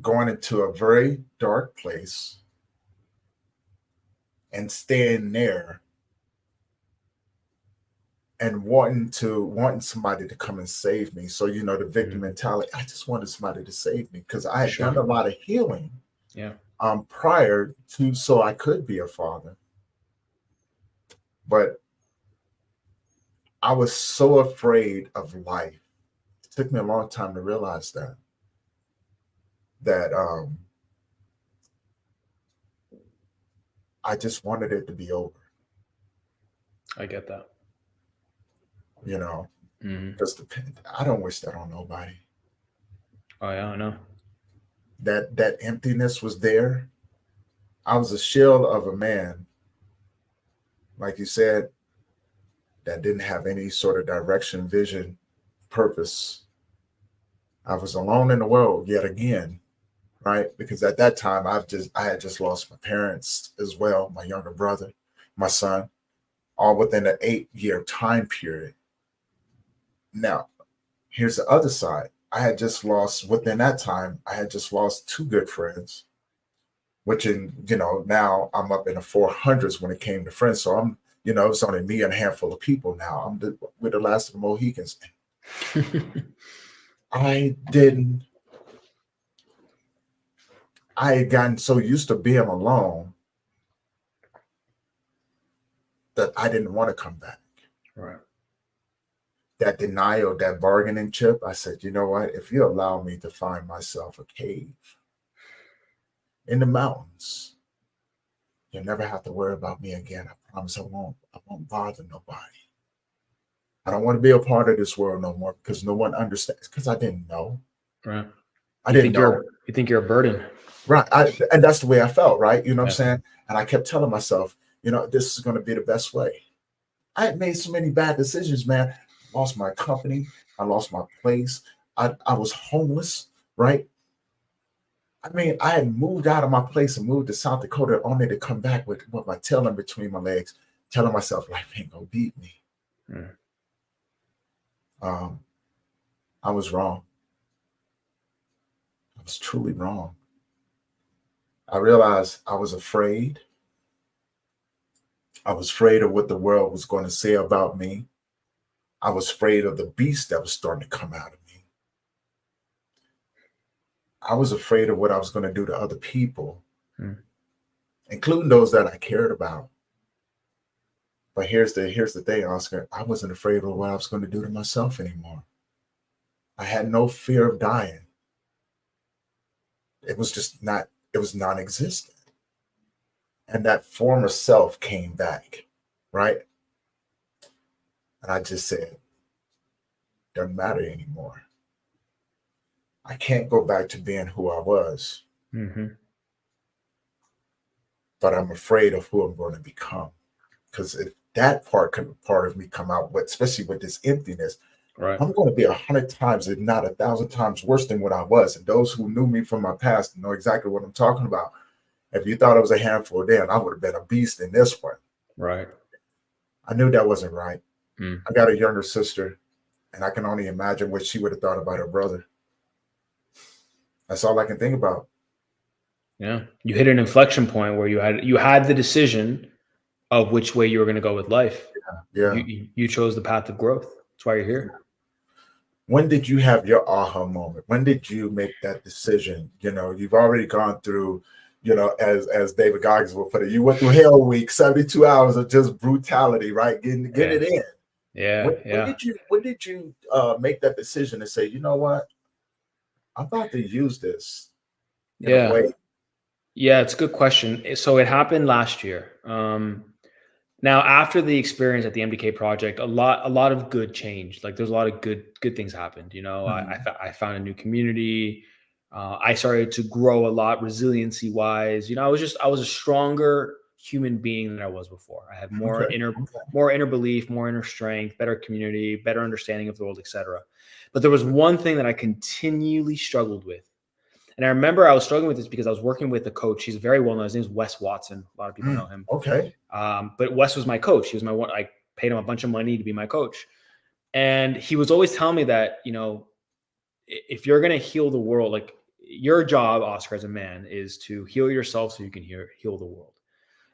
going into a very dark place and staying there and wanting somebody to come and save me. So the victim Mm. mentality. I just wanted somebody to save me because I had done Sure. a lot of healing Yeah. prior to, so I could be a father. But I was so afraid of life. It took me a long time to realize that I just wanted it to be over, I get that. you know, Mm. because I don't wish that on nobody. Oh yeah, I know. That emptiness was there. I was a shell of a man, like you said, that didn't have any sort of direction, vision, purpose. I was alone in the world yet again, right? Because at that time I had just lost my parents as well, my younger brother, my son, all within an 8 year time period. Now, here's the other side. I had just lost within that time, I had just lost two good friends, which now I'm up in the 400s when it came to friends. So it's only me and a handful of people now. We're the last of the Mohicans. I didn't, I had gotten so used to being alone that I didn't want to come back. Right. That denial, that bargaining chip, I said, you know what? If you allow me to find myself a cave in the mountains, you'll never have to worry about me again. I promise I won't bother nobody. I don't want to be a part of this world no more because no one understands. Because I didn't know. Right. I didn't know. You think you're a burden. Right. And that's the way I felt, right? You know what Yeah. I'm saying? And I kept telling myself, this is going to be the best way. I had made so many bad decisions, man. I lost my company. I lost my place. I was homeless, right? I mean, I had moved out of my place and moved to South Dakota only to come back with my tail in between my legs, telling myself life ain't gonna beat me. Mm. I was wrong. I was truly wrong. I realized I was afraid. I was afraid of what the world was going to say about me. I was afraid of the beast that was starting to come out of me. I was afraid of what I was going to do to other people, including those that I cared about. But here's the thing, Oscar. I wasn't afraid of what I was going to do to myself anymore. I had no fear of dying. It was non-existent. And that former self came back, right? And I just said, doesn't matter anymore. I can't go back to being who I was, but I'm afraid of who I'm going to become. Because if that part of me come out, especially with this emptiness, right. I'm going to be 100 times, if not 1,000 times worse than what I was. And those who knew me from my past know exactly what I'm talking about. If you thought I was a handful then, I would have been a beast in this one. Right. I knew that wasn't right. I got a younger sister, and I can only imagine what she would have thought about her brother. That's all I can think about. Yeah. You hit an inflection point where you had the decision of which way you were going to go with life. Yeah. You chose the path of growth. That's why you're here. When did you have your aha moment? When did you make that decision? You've already gone through, as David Goggins will put it, you went through hell week, 72 hours of just brutality, right? Getting it in. Yeah. When did you make that decision to say, you know what? I'm about to use this in a way. Yeah, it's a good question. So it happened last year. Now, after the experience at the MDK project, a lot of good changed. Like there's a lot of good things happened. I found a new community. I started to grow a lot resiliency wise. I was a stronger human being than I was before. I had more inner belief, more inner strength, better community, better understanding of the world, etc. But there was one thing that I continually struggled with. And I remember I was struggling with this because I was working with a coach. He's very well known. His name is Wes Watson. A lot of people know him. Okay. But Wes was my coach. He was my one. I paid him a bunch of money to be my coach. And he was always telling me that, if you're going to heal the world, like your job, Oscar, as a man, is to heal yourself so you can heal the world.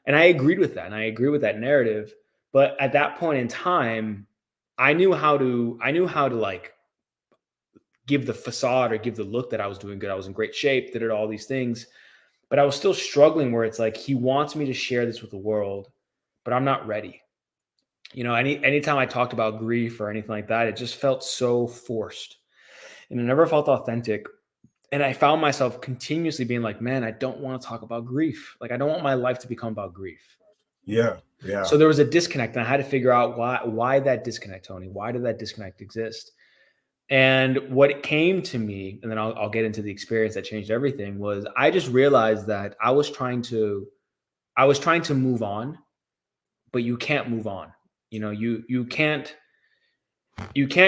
And I agreed with that. And I agree with that narrative. But at that point in time, I knew how to like give the facade or give the look that I was doing good. I was in great shape, did all these things, but I was still struggling where it's like, he wants me to share this with the world, but I'm not ready. Anytime I talked about grief or anything like that, it just felt so forced and it never felt authentic. And I found myself continuously being like, man, I don't want to talk about grief. Like, I don't want my life to become about grief. Yeah. So there was a disconnect and I had to figure out why that disconnect, Tony. Why did that disconnect exist? And what came to me, and then I'll get into the experience that changed everything, was I just realized that I was trying to move on, but you can't move on. You can't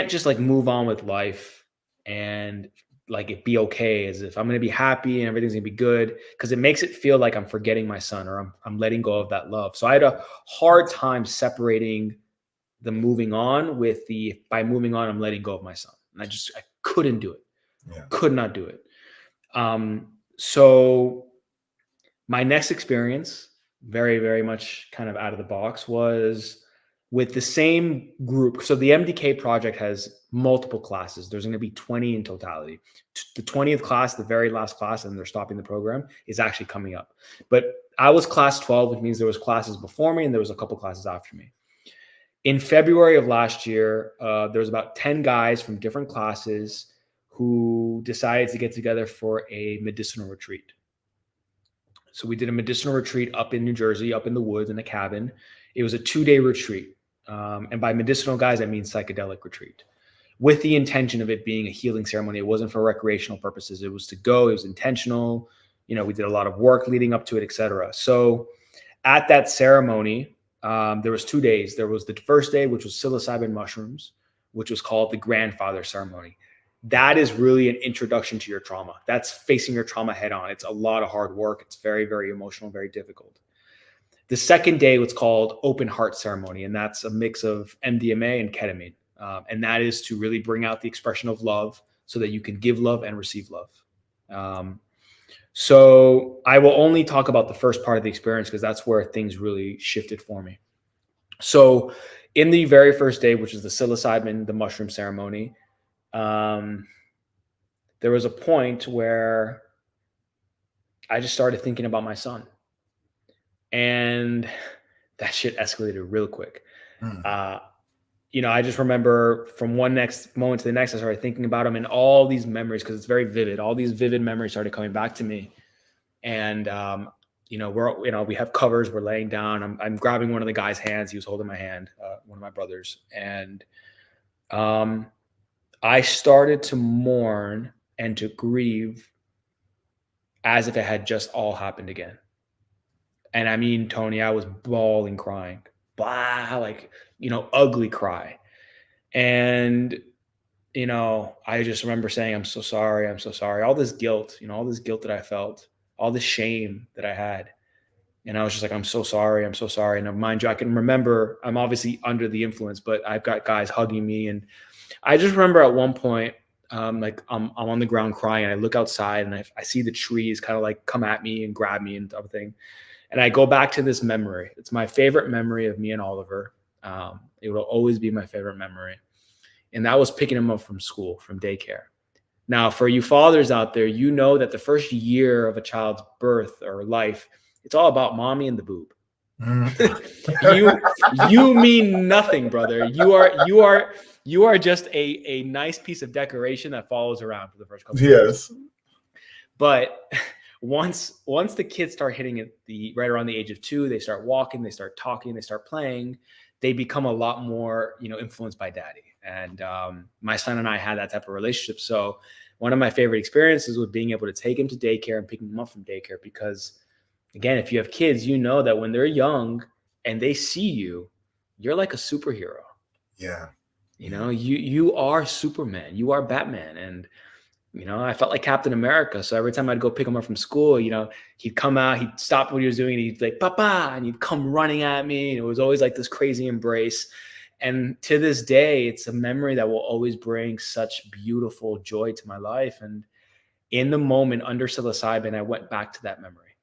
just like move on with life and like it be okay as if I'm going to be happy and everything's going to be good, because it makes it feel like I'm forgetting my son, or I'm letting go of that love. So I had a hard time separating the moving on with the by moving on I'm letting go of my son. And I couldn't do it. Yeah. Could not do it. So my next experience, very, very much kind of out of the box, was with the same group. So the MDK project has multiple classes. There's going to be 20 in totality. The 20th class, the very last class, and they're stopping the program, is actually coming up. But I was class 12, which means there was classes before me and there was a couple classes after me. In February of last year, there was about 10 guys from different classes who decided to get together for a medicinal retreat. So we did a medicinal retreat up in New Jersey, up in the woods in a cabin. It was a 2-day retreat. And by medicinal, guys, I mean psychedelic retreat, with the intention of it being a healing ceremony. It wasn't for recreational purposes. It was to go. It was intentional. We did a lot of work leading up to it, etc. So at that ceremony, there was 2 days. There was the first day, which was psilocybin mushrooms, which was called the grandfather ceremony. That is really an introduction to your trauma. That's facing your trauma head on. It's a lot of hard work. It's very, very emotional, very difficult. The second day was called open heart ceremony, and that's a mix of MDMA and ketamine. And that is to really bring out the expression of love so that you can give love and receive love. So I will only talk about the first part of the experience because that's where things really shifted for me. So in the very first day, which is the psilocybin, the mushroom ceremony, there was a point where I just started thinking about my son, and that shit escalated real quick. I just remember from one next moment to the next, I started thinking about him and all these memories, because it's very vivid. All these vivid memories started coming back to me. And, we have covers, we're laying down. I'm grabbing one of the guy's hands. He was holding my hand, one of my brothers. And I started to mourn and to grieve as if it had just all happened again. And I mean, Tony, I was bawling, crying, ugly cry. And, I just remember saying, I'm so sorry. I'm so sorry. All this guilt, all this guilt that I felt, all the shame that I had. And I was just like, I'm so sorry. I'm so sorry. And mind you, I can remember I'm obviously under the influence, but I've got guys hugging me. And I just remember at one point, I'm on the ground crying, and I look outside and I see the trees kind of like come at me and grab me and everything. And I go back to this memory. It's my favorite memory of me and Oliver. It will always be my favorite memory. And that was picking him up from school, from daycare. Now, for you fathers out there, you know that the first year of a child's birth or life, it's all about mommy and the boob. You mean nothing, brother. You are just a nice piece of decoration that follows around for the first couple of years. But once the kids start hitting it right around the age of 2, they start walking, they start talking, they start playing, they become a lot more, influenced by daddy. And my son and I had that type of relationship. So one of my favorite experiences was being able to take him to daycare and picking him up from daycare, because again, if you have kids, you know that when they're young and they see you, you're like a superhero. Yeah. You are Superman, you are Batman. And, I felt like Captain America. So every time I'd go pick him up from school, he'd come out, he'd stop what he was doing, and he'd like, Papa, and he'd come running at me. And it was always like this crazy embrace. And to this day, it's a memory that will always bring such beautiful joy to my life. And in the moment under psilocybin, I went back to that memory.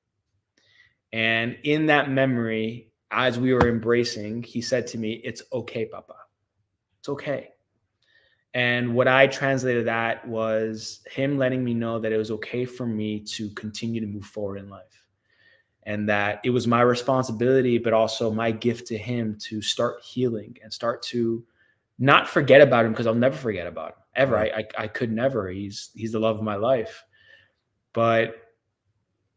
And in that memory, as we were embracing, he said to me, "It's okay, Papa. It's okay." And what I translated that was him letting me know that it was okay for me to continue to move forward in life. And that it was my responsibility, but also my gift to him to start healing and start to not forget about him, because I'll never forget about him ever. Right. I could never. He's the love of my life. But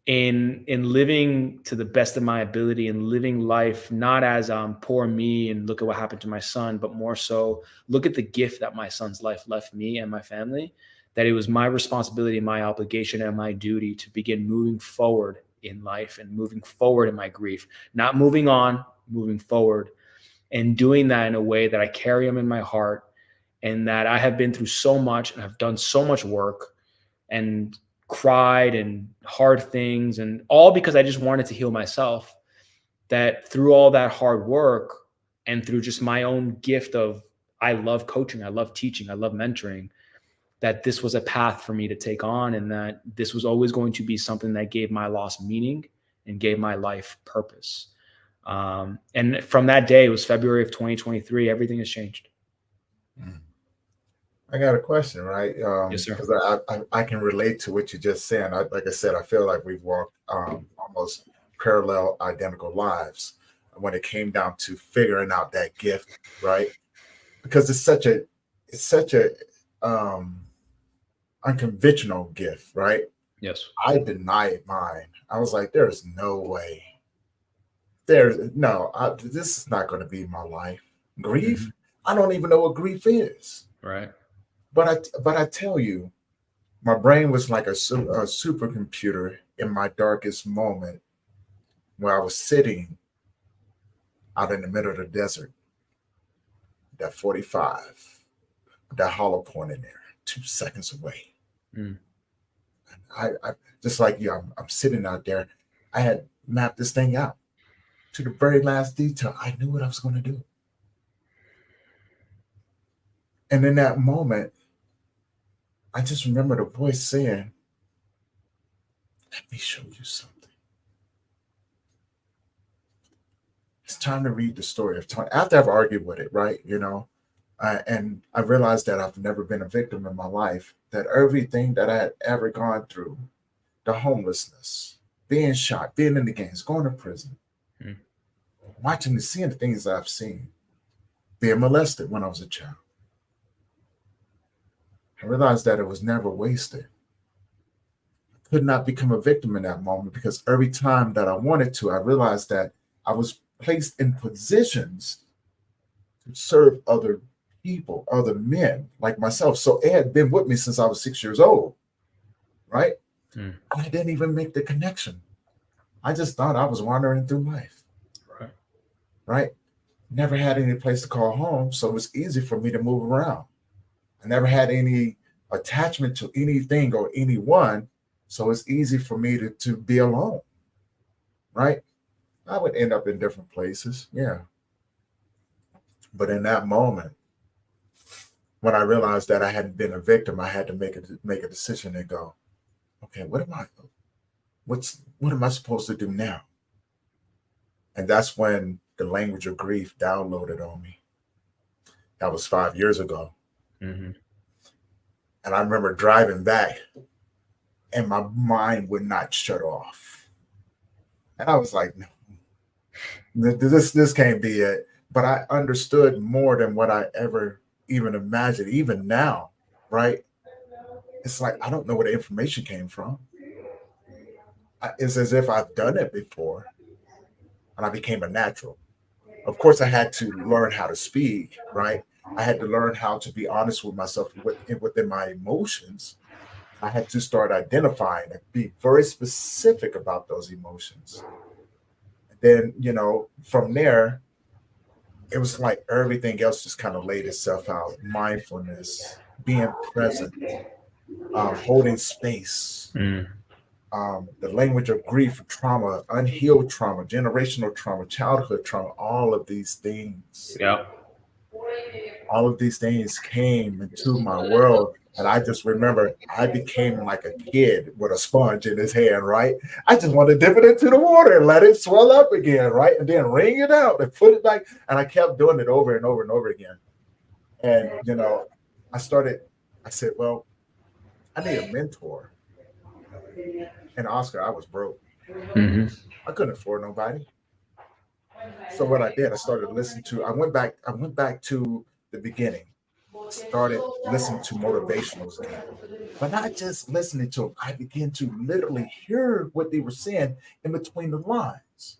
in living to the best of my ability and living life not as poor me and look at what happened to my son, but more so look at the gift that my son's life left me and my family, that it was my responsibility, my obligation, and my duty to begin moving forward in life and moving forward in my grief, not moving on, moving forward, and doing that in a way that I carry him in my heart, and that I have been through so much and have done so much work and cried and hard things, and all because I just wanted to heal myself. That through all that hard work and through just my own gift of, I love coaching, I love teaching, I love mentoring, that this was a path for me to take on, and that this was always going to be something that gave my loss meaning and gave my life purpose. And from that day, it was February of 2023, everything has changed. I got a question, right? Yes, sir. Because I can relate to what you just said. Like I said, I feel like we've walked almost parallel, identical lives when it came down to figuring out that gift, right? Because it's such a um, unconventional gift, right? Yes. I denied mine. I was like, there's no way. There's no, this is not going to be my life. Grief? Mm-hmm. I don't even know what grief is. Right. But I tell you, my brain was like a supercomputer in my darkest moment where I was sitting out in the middle of the desert, that 45, that hollow point in there, 2 seconds away. Mm. I just like you, I'm sitting out there. I had mapped this thing out to the very last detail. I knew what I was going to do. And in that moment, I just remember the voice saying, let me show you something. It's time to read the story of Tony. After I've argued with it, right? And I realized that I've never been a victim in my life, that everything that I had ever gone through, the homelessness, being shot, being in the gangs, going to prison, watching and seeing the things I've seen, being molested when I was a child. I realized that it was never wasted. I could not become a victim in that moment because every time that I wanted to, I realized that I was placed in positions to serve other people, other men like myself. So it had been with me since I was 6 years old, right? I didn't even make the connection. I just thought I was wandering through life, right? Never had any place to call home, so it was easy for me to move around. I never had any attachment to anything or anyone, so it's easy for me to be alone, right? I would end up in different places, yeah. But in that moment, when I realized that I hadn't been a victim, I had to make a decision and go, okay, what am I supposed to do now? And that's when the language of grief downloaded on me. That was 5 years ago. Mm-hmm. And I remember driving back and my mind would not shut off. And I was like, no, this can't be it. But I understood more than what I ever even imagined, even now, right? It's like, I don't know where the information came from. It's as if I've done it before and I became a natural. Of course, I had to learn how to speak, right? I had to learn how to be honest with myself within my emotions. I had to start identifying and be very specific about those emotions. Then, from there, it was like everything else just kind of laid itself out. Mindfulness, being present, holding space, the language of grief, trauma, unhealed trauma, generational trauma, childhood trauma, all of these things. Yeah. All of these things came into my world. And I just remember I became like a kid with a sponge in his hand, right? I just want to dip it into the water and let it swell up again, right? And then wring it out and put it back. And I kept doing it over and over and over again. And, I said, well, I need a mentor. And Oscar, I was broke. Mm-hmm. I couldn't afford nobody. So what I did, I started listening to, I went back to the beginning. started listening to motivationals again. But not just listening to them, I began to literally hear what they were saying in between the lines.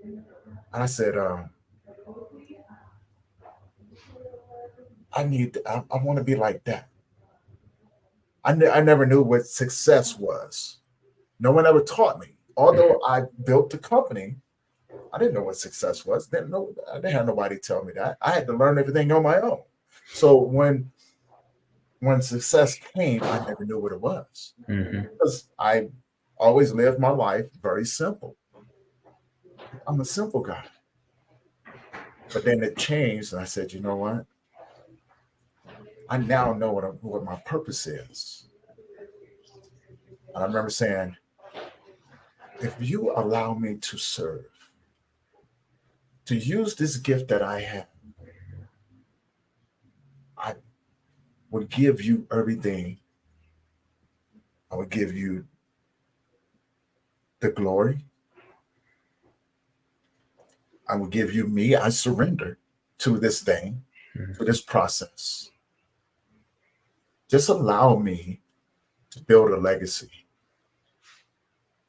And I said, I want to be like that. I never knew what success was. No one ever taught me. Although I built the company, I didn't know what success was. I didn't have nobody tell me that. I had to learn everything on my own. So when success came, I never knew what it was because I always lived my life very simple. I'm a simple guy. But then it changed, and I said, you know what? I now know what my purpose is. And I remember saying, if you allow me to serve, to use this gift that I have, I would give you everything. I would give you the glory. I would give you me. I surrender to this thing, to this process. Just allow me to build a legacy,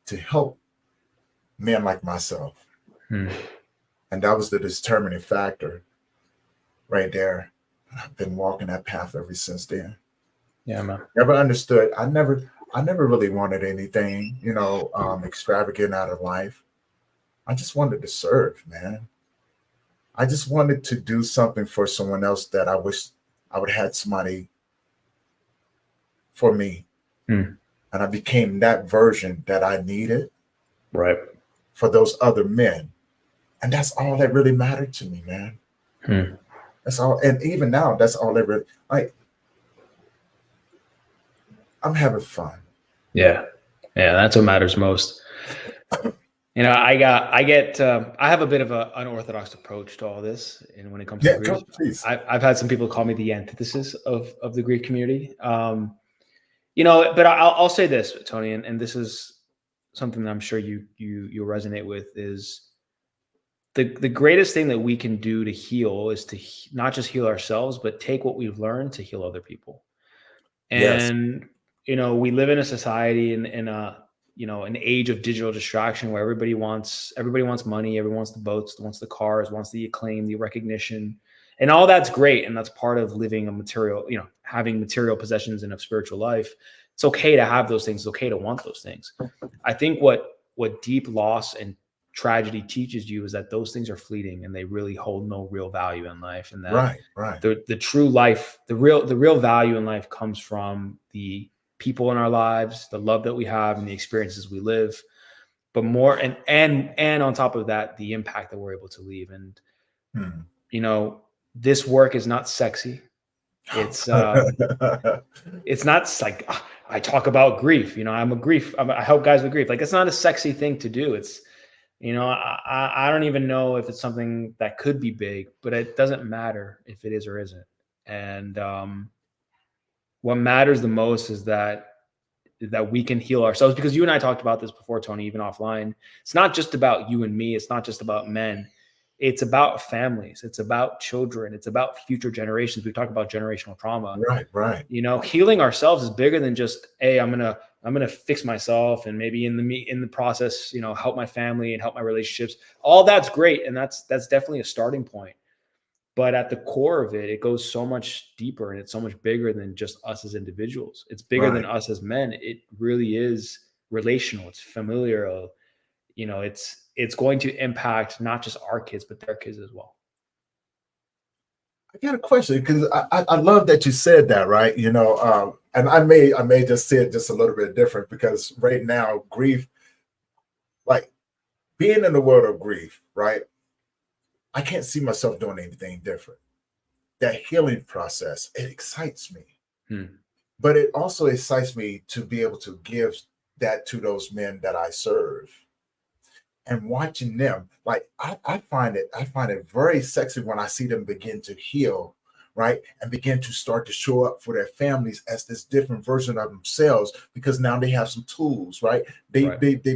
to help men like myself. And that was the determining factor right there. I've been walking that path ever since then. Yeah, man. Never understood. I never really wanted anything, extravagant out of life. I just wanted to serve, man. I just wanted to do something for someone else that I wish I would have had somebody for me. And I became that version that I needed for those other men. And that's all that really mattered to me, man. That's all. And even now, that's all that really, I'm having fun. Yeah. That's what matters most. I have a bit of an unorthodox approach to all this. And when it comes to grief, I've had some people call me the antithesis of the grief community. But I'll say this, Tony, and this is something that I'm sure you'll resonate with, is the greatest thing that we can do to heal is to not just heal ourselves, but take what we've learned to heal other people. And, we live in a society in an age of digital distraction where everybody wants money, everyone wants the boats, wants the cars, wants the acclaim, the recognition, and all that's great. And that's part of living a material, having material possessions in a spiritual life. It's okay to have those things. It's okay to want those things. I think what deep loss and tragedy teaches you is that those things are fleeting and they really hold no real value in life. And that the true life, the real value in life comes from the people in our lives, the love that we have, and the experiences we live, but more and on top of that, the impact that we're able to leave. And this work is not sexy. It's it's not like I talk about grief. I help guys with grief. Like, it's not a sexy thing to do. It's I don't even know if it's something that could be big, but it doesn't matter if it is or isn't. And what matters the most is that we can heal ourselves, because you and I talked about this before, Tony, even offline. It's not just about you and me. It's not just about men. It's about families. It's about children. It's about future generations. We talk about generational trauma. Right. Healing ourselves is bigger than just, hey, I'm gonna fix myself and maybe in the process, help my family and help my relationships. All that's great, and that's definitely a starting point. But at the core of it, it goes so much deeper, and it's so much bigger than just us as individuals. It's bigger than us as men. It really is relational. It's familial. It's going to impact not just our kids, but their kids as well. I got a question, because I love that you said that, right? And I may just say it just a little bit different, because right now, grief, like being in the world of grief, right? I can't see myself doing anything different. That healing process, it excites me. But it also excites me to be able to give that to those men that I serve. And watching them, like I find it very sexy when I see them begin to heal, right? And begin to start to show up for their families as this different version of themselves, because now they have some tools, right? They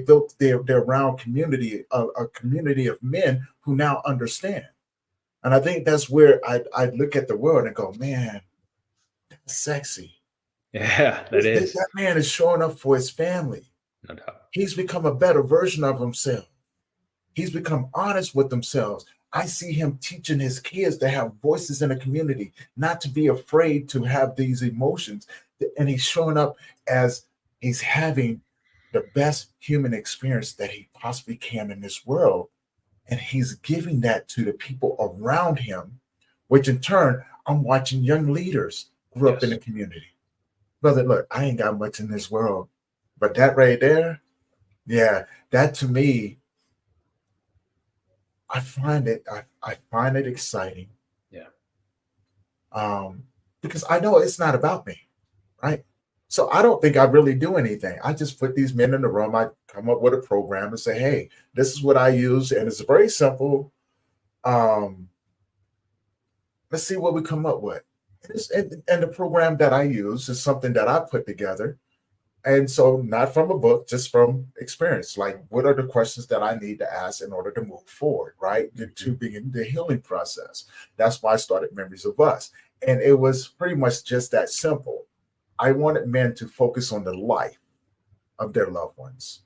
built their round community, a community of men who now understand. And I think that's where I look at the world and go, man, that's sexy. Yeah, that is. That man is showing up for his family. No doubt. He's become a better version of himself. He's become honest with themselves. I see him teaching his kids to have voices in the community, not to be afraid to have these emotions. And he's showing up as he's having the best human experience that he possibly can in this world. And he's giving that to the people around him, which in turn, I'm watching young leaders grow up in the Yes. community. Brother, look, I ain't got much in this world, but that right there, yeah, that to me, I find it exciting. Yeah. Because I know it's not about me, right? So I don't think I really do anything. I just put these men in the room. I come up with a program and say, hey, this is what I use, and it's very simple. Um, let's see what we come up with. And the program that I use is something that I put together. And so, not from a book, just from experience. Like, what are the questions that I need to ask in order to move forward, right? To begin the healing process. That's why I started Memories of Us. And it was pretty much just that simple. I wanted men to focus on the life of their loved ones,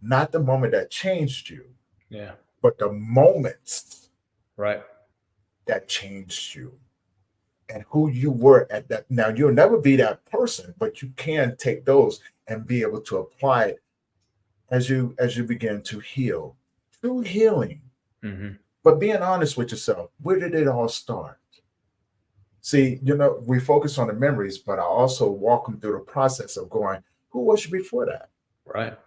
not the moment that changed you, Yeah. but the moments Right. that changed you and who you were at that. Now, you'll never be that person, but you can take those and be able to apply it as you begin to heal. Through healing, Mm-hmm. but being honest with yourself, where did it all start? See, we focus on the memories, but I also walk them through the process of going, who was you before that? Right.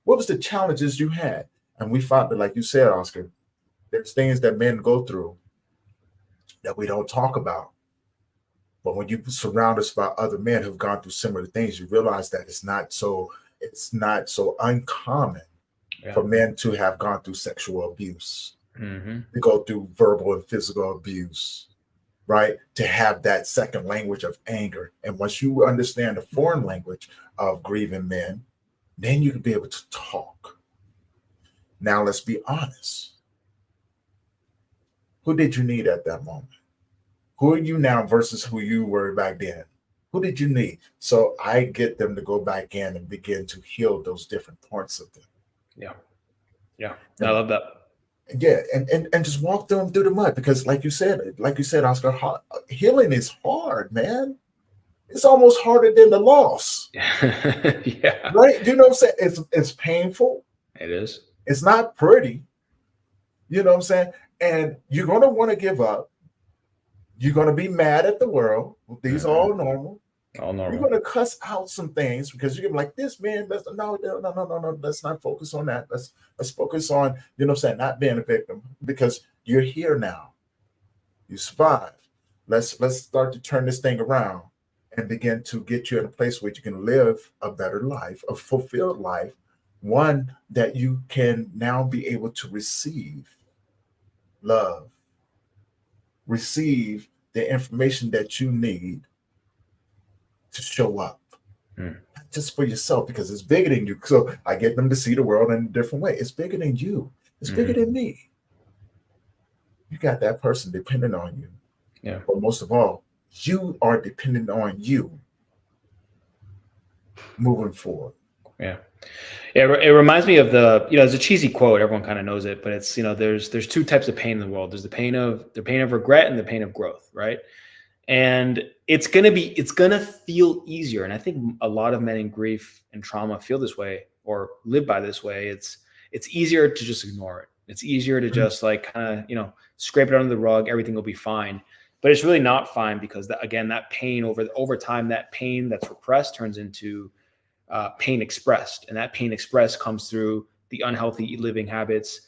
What was the challenges you had? And we found that, like you said, Oscar, there's things that men go through that we don't talk about. But when you surround us by other men who've gone through similar things, you realize that it's not so uncommon for men to have gone through sexual abuse, to go through verbal and physical abuse, right? To have that second language of anger. And once you understand the foreign language of grieving men, then you can be able to talk. Now, let's be honest. Who did you need at that moment? Who are you now versus who you were back then? Who did you need? So I get them to go back in and begin to heal those different parts of them. Yeah. Yeah. I love that. Yeah, and just walk them through the mud because, like you said, Oscar, healing is hard, man. It's almost harder than the loss. Yeah. Right? You know what I'm saying? It's painful. It is. It's not pretty. You know what I'm saying? And you're gonna want to give up. You're gonna be mad at the world. These are all normal. All normal. You're gonna cuss out some things because you're gonna be like, this man, no. Let's not focus on that. Let's focus on, not being a victim because you're here now. You survived. Let's start to turn this thing around and begin to get you in a place where you can live a better life, a fulfilled life, one that you can now be able to receive love, receive the information that you need to show up. Not just for yourself, because it's bigger than you. So I get them to see the world in a different way. It's bigger than you. It's bigger than me. You got that person dependent on you. Yeah. But most of all, you are dependent on you moving forward. Yeah. Yeah, it reminds me of there's a cheesy quote, everyone kind of knows it, but it's, there's two types of pain in the world. There's the pain of regret and the pain of growth, right? And it's gonna feel easier. And I think a lot of men in grief and trauma feel this way or live by this way. It's easier to just ignore it. It's easier to just kind of, scrape it under the rug. Everything will be fine. But it's really not fine because that pain over time, that pain that's repressed turns into pain expressed, and that pain expressed comes through the unhealthy living habits,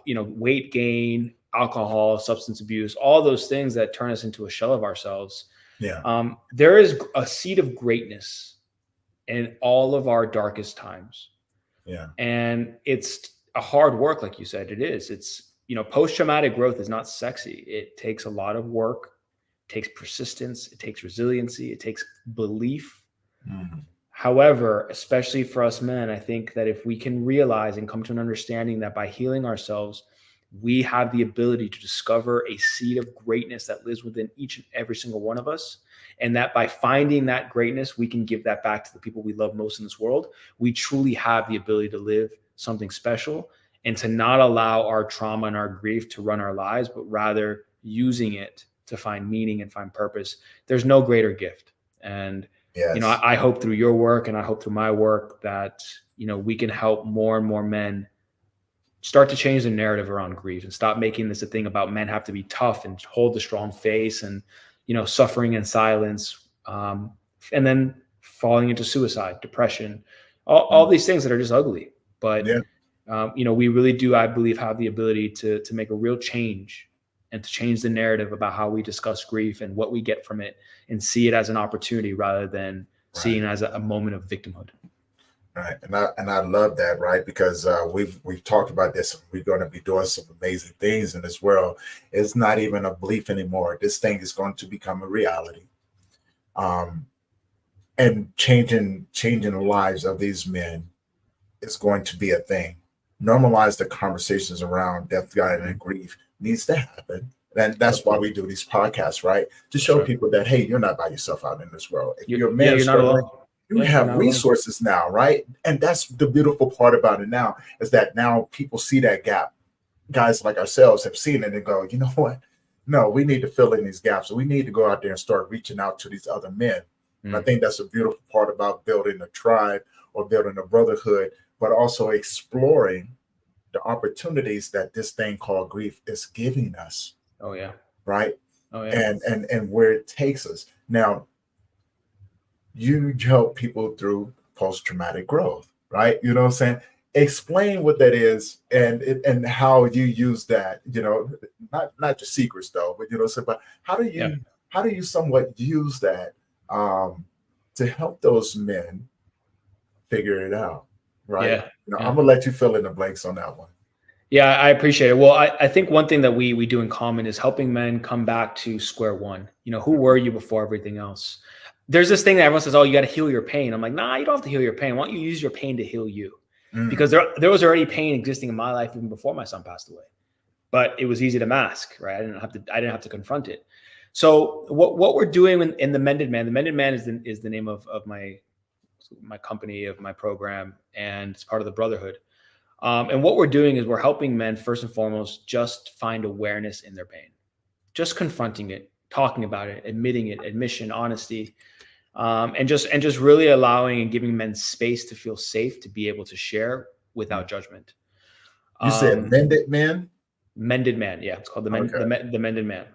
weight gain, alcohol, substance abuse, all those things that turn us into a shell of ourselves. Yeah. There is a seed of greatness in all of our darkest times. Yeah. And it's a hard work, like you said. It is. It's, post-traumatic growth is not sexy. It takes a lot of work, it takes persistence, it takes resiliency, it takes belief. However, especially for us men, I think that if we can realize and come to an understanding that by healing ourselves, we have the ability to discover a seed of greatness that lives within each and every single one of us. And that by finding that greatness, we can give that back to the people we love most in this world. We truly have the ability to live something special and to not allow our trauma and our grief to run our lives, but rather using it to find meaning and find purpose. There's no greater gift. And, I hope through your work and I hope through my work that, we can help more and more men start to change the narrative around grief and stop making this a thing about men have to be tough and hold the strong face and, suffering in silence, and then falling into suicide, depression, all these things that are just ugly. But, we really do, I believe, have the ability to make a real change and to change the narrative about how we discuss grief and what we get from it and see it as an opportunity rather than seeing it as a moment of victimhood. Right. And I love that, right? Because we've talked about this. We're going to be doing some amazing things in this world. It's not even a belief anymore. This thing is going to become a reality. And changing the lives of these men is going to be a thing. Normalize the conversations around death, dying, and grief needs to happen. And that's why we do these podcasts, right? To show people that, hey, you're not by yourself out in this world. If you're a man, you're not alone. You have resources now, right? And that's the beautiful part about it now, is that now people see that gap. Guys like ourselves have seen it and go, you know what? No, we need to fill in these gaps. So we need to go out there and start reaching out to these other men. And I think that's a beautiful part about building a tribe or building a brotherhood, but also exploring the opportunities that this thing called grief is giving us. Oh, yeah. Right? Oh, yeah. And where it takes us. Now, you help people through post-traumatic growth, right? You know what I'm saying? Explain what that is and how you use that, not your secrets though, but but how do you somewhat use that to help those men figure it out, right? Yeah. I'm gonna let you fill in the blanks on that one. Yeah, I appreciate it. Well, I think one thing that we do in common is helping men come back to square one. Who were you before everything else? There's this thing that everyone says, oh, you got to heal your pain. I'm like, nah, you don't have to heal your pain. Why don't you use your pain to heal you? Because there was already pain existing in my life even before my son passed away, but it was easy to mask, right? I didn't have to confront it. So what we're doing in the Mended Man is the name of my company, of my program, and it's part of the Brotherhood. And what we're doing is we're helping men first and foremost just find awareness in their pain, just confronting it, talking about it, admitting it, admission, honesty, and just really allowing and giving men space to feel safe to be able to share without judgment. You said Mended Man? Mended Man, yeah, it's called the Mended Man.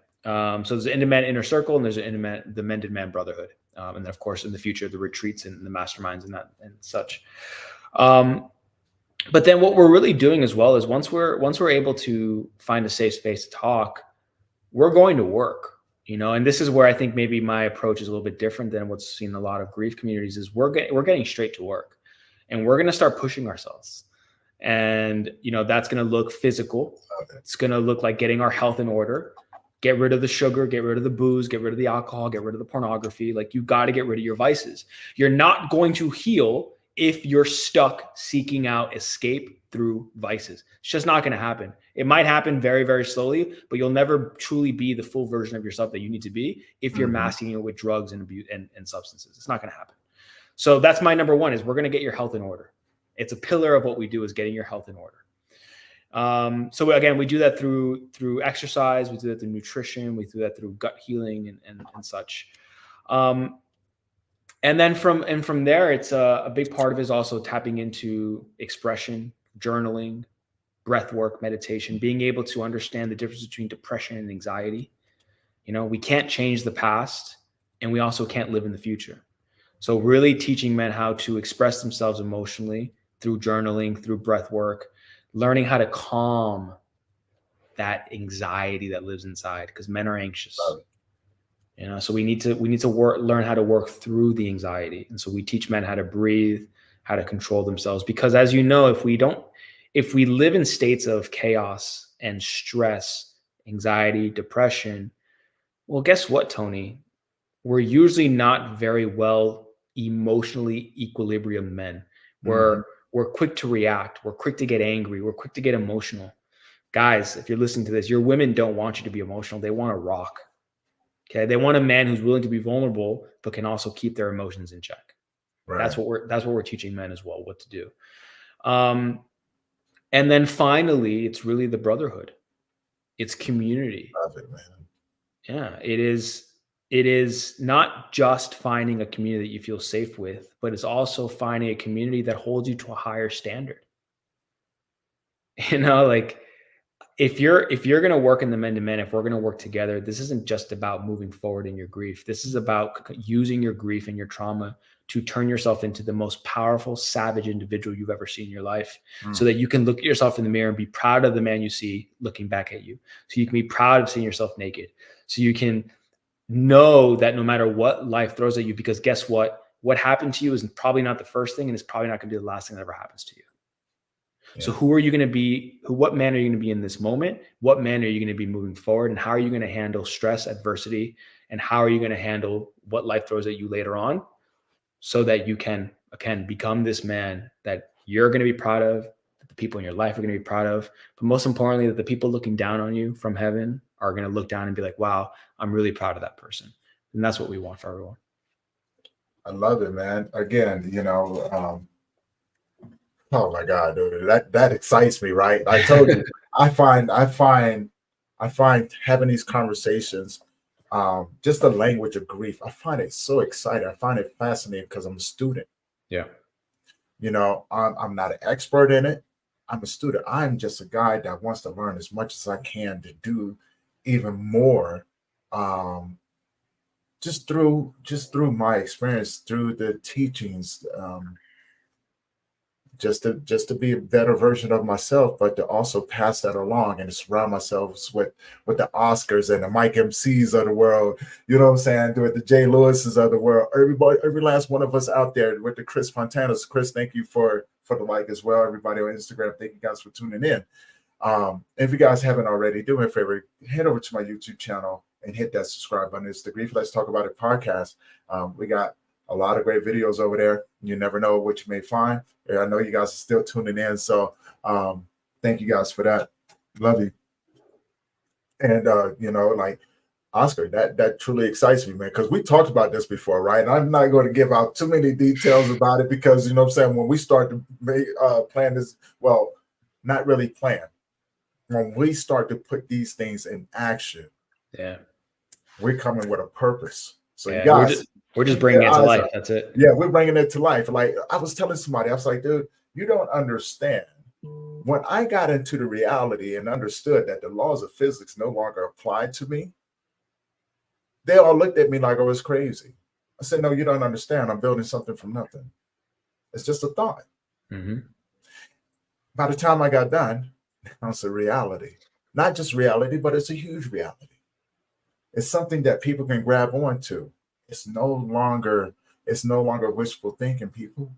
So there's the Mended Man Inner Circle, and there's the Mended Man Brotherhood, and then of course in the future the retreats and the masterminds and such. But then what we're really doing as well is once we're able to find a safe space to talk, we're going to work. And this is where I think maybe my approach is a little bit different than what's seen in a lot of grief communities is we're getting straight to work, and we're going to start pushing ourselves. And, that's going to look physical. It's going to look like getting our health in order, get rid of the sugar, get rid of the booze, get rid of the alcohol, get rid of the pornography. Like, you got to get rid of your vices. You're not going to heal if you're stuck seeking out escape through vices. It's just not going to happen. It might happen very, very slowly, but you'll never truly be the full version of yourself that you need to be if you're masking it with drugs and abuse and substances. It's not going to happen. So that's my number one, is we're going to get your health in order. It's a pillar of what we do, is getting your health in order. So again, we do that through exercise. We do that through nutrition. We do that through gut healing and such. And then from there, it's a big part of it is also tapping into expression, journaling, breath work, meditation, being able to understand the difference between depression and anxiety. We can't change the past, and we also can't live in the future. So really teaching men how to express themselves emotionally through journaling, through breath work, learning how to calm that anxiety that lives inside, because men are anxious. So we need to learn how to work through the anxiety. And so we teach men how to breathe, how to control themselves, because as you know, if we live in states of chaos and stress, anxiety, depression, well, guess what, Tony? We're usually not very well emotionally equilibrium men. We're quick to react. We're quick to get angry. We're quick to get emotional. Guys, if you're listening to this, your women don't want you to be emotional. They want to rock. Okay. They want a man who's willing to be vulnerable, but can also keep their emotions in check. Right. That's what we're teaching men as well, what to do. And then finally, it's really the brotherhood. It's community. Love it, man. Yeah, it is. It is not just finding a community that you feel safe with, but it's also finding a community that holds you to a higher standard. Like if you're going to work in the men to men, if we're going to work together, this isn't just about moving forward in your grief. This is about using your grief and your trauma to turn yourself into the most powerful, savage individual you've ever seen in your life, so that you can look at yourself in the mirror and be proud of the man you see looking back at you. So you can be proud of seeing yourself naked. So you can know that no matter what life throws at you, because guess what? What happened to you is probably not the first thing, and it's probably not going to be the last thing that ever happens to you. Yeah. So who are you going to be? What man are you going to be in this moment? What man are you going to be moving forward? And how are you going to handle stress, adversity? And how are you going to handle what life throws at you later on, so that you can, again, become this man that you're going to be proud of, that the people in your life are going to be proud of, but most importantly, that the people looking down on you from heaven are going to look down and be like, wow, I'm really proud of that person. And that's what we want for everyone. I love it, man. Again, oh my God, dude, that excites me, right? I told you, I find having these conversations, just the language of grief, I find it so exciting. I find it fascinating because I'm a student. Yeah. I'm not an expert in it. I'm a student. I'm just a guy that wants to learn as much as I can to do even more, just through my experience, through the teachings, just to be a better version of myself, but to also pass that along and to surround myself with the Oscars and the Mike MCs of the world. You know what I'm saying? With the Jay Lewis's of the world. Everybody, every last one of us out there, with the Chris Fontanas. Chris, thank you for the like as well. Everybody on Instagram, thank you guys for tuning in. If you guys haven't already, do me a favor, head over to my YouTube channel and hit that subscribe button. It's the Grief Let's Talk About It podcast. We got a lot of great videos over there. You never know what you may find. I know you guys are still tuning in, so thank you guys for that. Love you. And like Oscar, that truly excites me, man, because we talked about this before, right? And I'm not going to give out too many details about it, because, you know what I'm saying, when we start to plan this, well, not really plan, when we start to put these things in action, yeah, we're coming with a purpose. So yeah, you guys, we're just bringing it to life. That's it. Yeah, we're bringing it to life. Like I was telling somebody, I was like, dude, you don't understand. When I got into the reality and understood that the laws of physics no longer applied to me, they all looked at me like I was crazy. I said, no, you don't understand. I'm building something from nothing. It's just a thought. Mm-hmm. By the time I got done, it's a reality. Not just reality, but it's a huge reality. It's something that people can grab onto. It's no longer wishful thinking, people.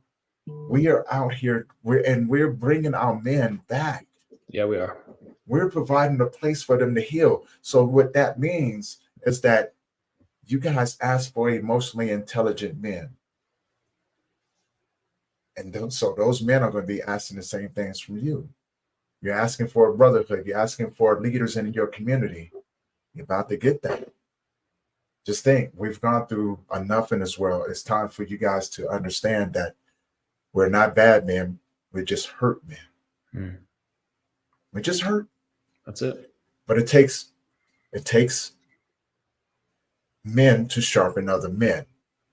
We are out here, we're bringing our men back. Yeah, we are. We're providing a place for them to heal. So what that means is that you guys ask for emotionally intelligent men. And so those men are going to be asking the same things from you. You're asking for a brotherhood. You're asking for leaders in your community. You're about to get that. Just think, we've gone through enough in this world. It's time for you guys to understand that we're not bad men. We're just hurt men. We're just hurt. That's it. But it takes men to sharpen other men.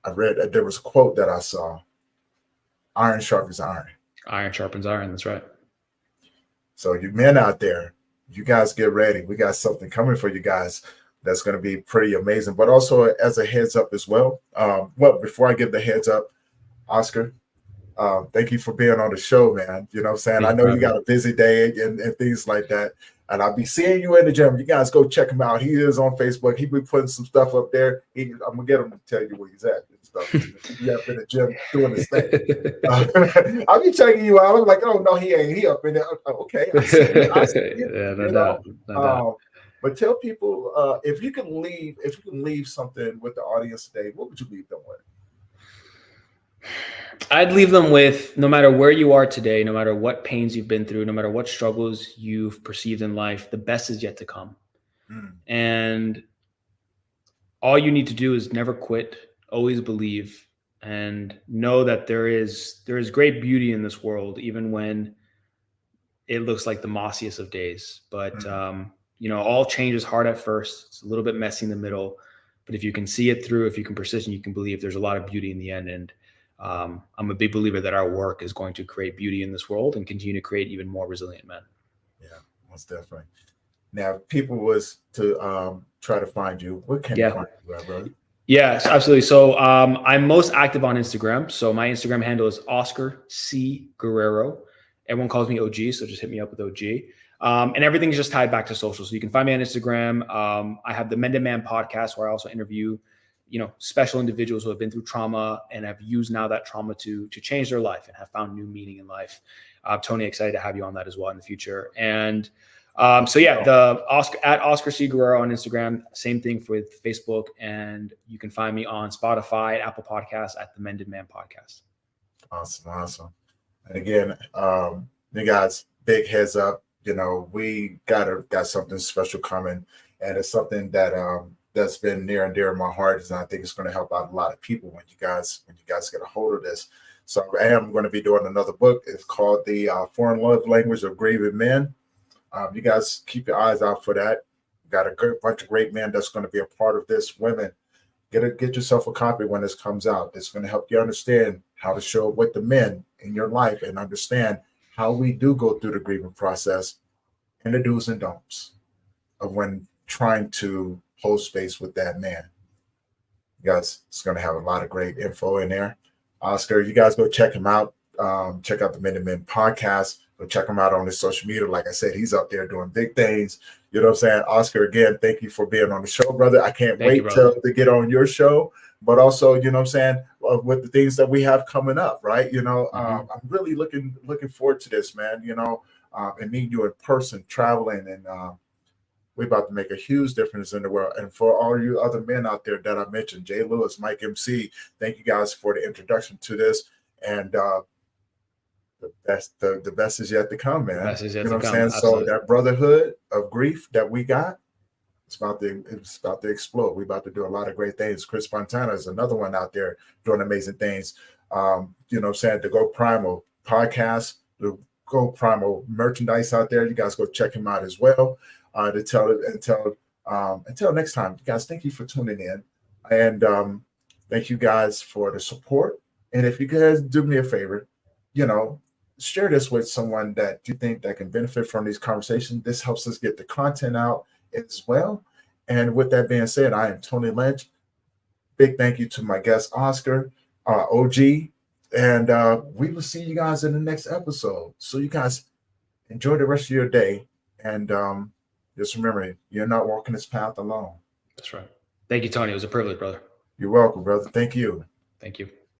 I read, there was a quote that I saw: iron sharpens iron. Iron sharpens iron. That's right. So you men out there, you guys get ready. We got something coming for you guys that's going to be pretty amazing. But also, as a heads up as well. Well, before I give the heads up, Oscar, thank you for being on the show, man. You know what I'm saying? I know you got a busy day and things like that. And I'll be seeing you in the gym. You guys go check him out. He is on Facebook. He be putting some stuff up there. I'm going to get him to tell you where he's at and stuff. He up in the gym doing his thing. I'll be checking you out. I'm like, oh, no, he ain't. He up in there. Okay. I see you. Yeah, no doubt. No doubt. But tell people, if you can leave something with the audience today, what would you leave them with? I'd leave them with, no matter where you are today, no matter what pains you've been through, no matter what struggles you've perceived in life, the best is yet to come. Mm, And all you need to do is never quit, always believe, and know that there is great beauty in this world, even when it looks like the mossiest of days. But mm. all change is hard at first. It's a little bit messy in the middle, but if you can see it through, if you can persist, and you can believe, there's a lot of beauty in the end. And I'm a big believer that our work is going to create beauty in this world and continue to create even more resilient men. Yeah, most definitely. Now, if people was to try to find you, where can they Yeah. find you, brother? Yes, absolutely. So I'm most active on Instagram. So my Instagram handle is Oscar C. Guerrero. Everyone calls me OG, so just hit me up with OG. And everything's just tied back to social. So you can find me on Instagram. I have the Mended Man podcast where I also interview, special individuals who have been through trauma and have used now that trauma to change their life and have found new meaning in life. Tony, excited to have you on that as well in the future. And so yeah, the Oscar at Oscar C. Guerrero on Instagram, same thing with Facebook, and you can find me on Spotify, Apple Podcasts at the Mended Man Podcast. Awesome, awesome. And again, you guys, big heads up. We got something special coming, and it's something that that's been near and dear to my heart, and I think it's going to help out a lot of people when you guys get a hold of this. So I am going to be doing another book. It's called The Foreign Love Language of Grieving Men. You guys keep your eyes out for that. Got a good bunch of great men that's going to be a part of this. Women, get yourself a copy when this comes out. It's going to help you understand how to show up with the men in your life and understand how we do go through the grieving process and the do's and don'ts of when trying to hold space with that man. You guys, it's going to have a lot of great info in there. Oscar, you guys go check him out. Check out the Men to Men podcast. Go check him out on his social media. Like I said, he's up there doing big things. You know what I'm saying? Oscar, again, thank you for being on the show, brother. I can't wait to get on your show. But also, you know what I'm saying, with the things that we have coming up, right? I'm really looking forward to this, man, and meeting you in person, traveling, and we're about to make a huge difference in the world. And for all you other men out there that I mentioned, Jay Lewis, Mike MC, thank you guys for the introduction to this. And the best is yet to come, man. The best is yet you know to what come. I'm saying? Absolutely. So that brotherhood of grief that we got, it's about to explode. We're about to do a lot of great things. Chris Fontana is another one out there doing amazing things. You know what I'm saying? The Go Primal podcast, the Go Primal merchandise out there. You guys go check him out as well. Until next time, you guys, thank you for tuning in. And thank you guys for the support. And if you guys do me a favor, share this with someone that you think that can benefit from these conversations. This helps us get the content out as well. And with that being said, I am Tony Lynch. Big thank you to my guest, Oscar, OG. And we will see you guys in the next episode. So you guys enjoy the rest of your day. And just remember, you're not walking this path alone. That's right. Thank you, Tony. It was a privilege, brother. You're welcome, brother. Thank you. Thank you.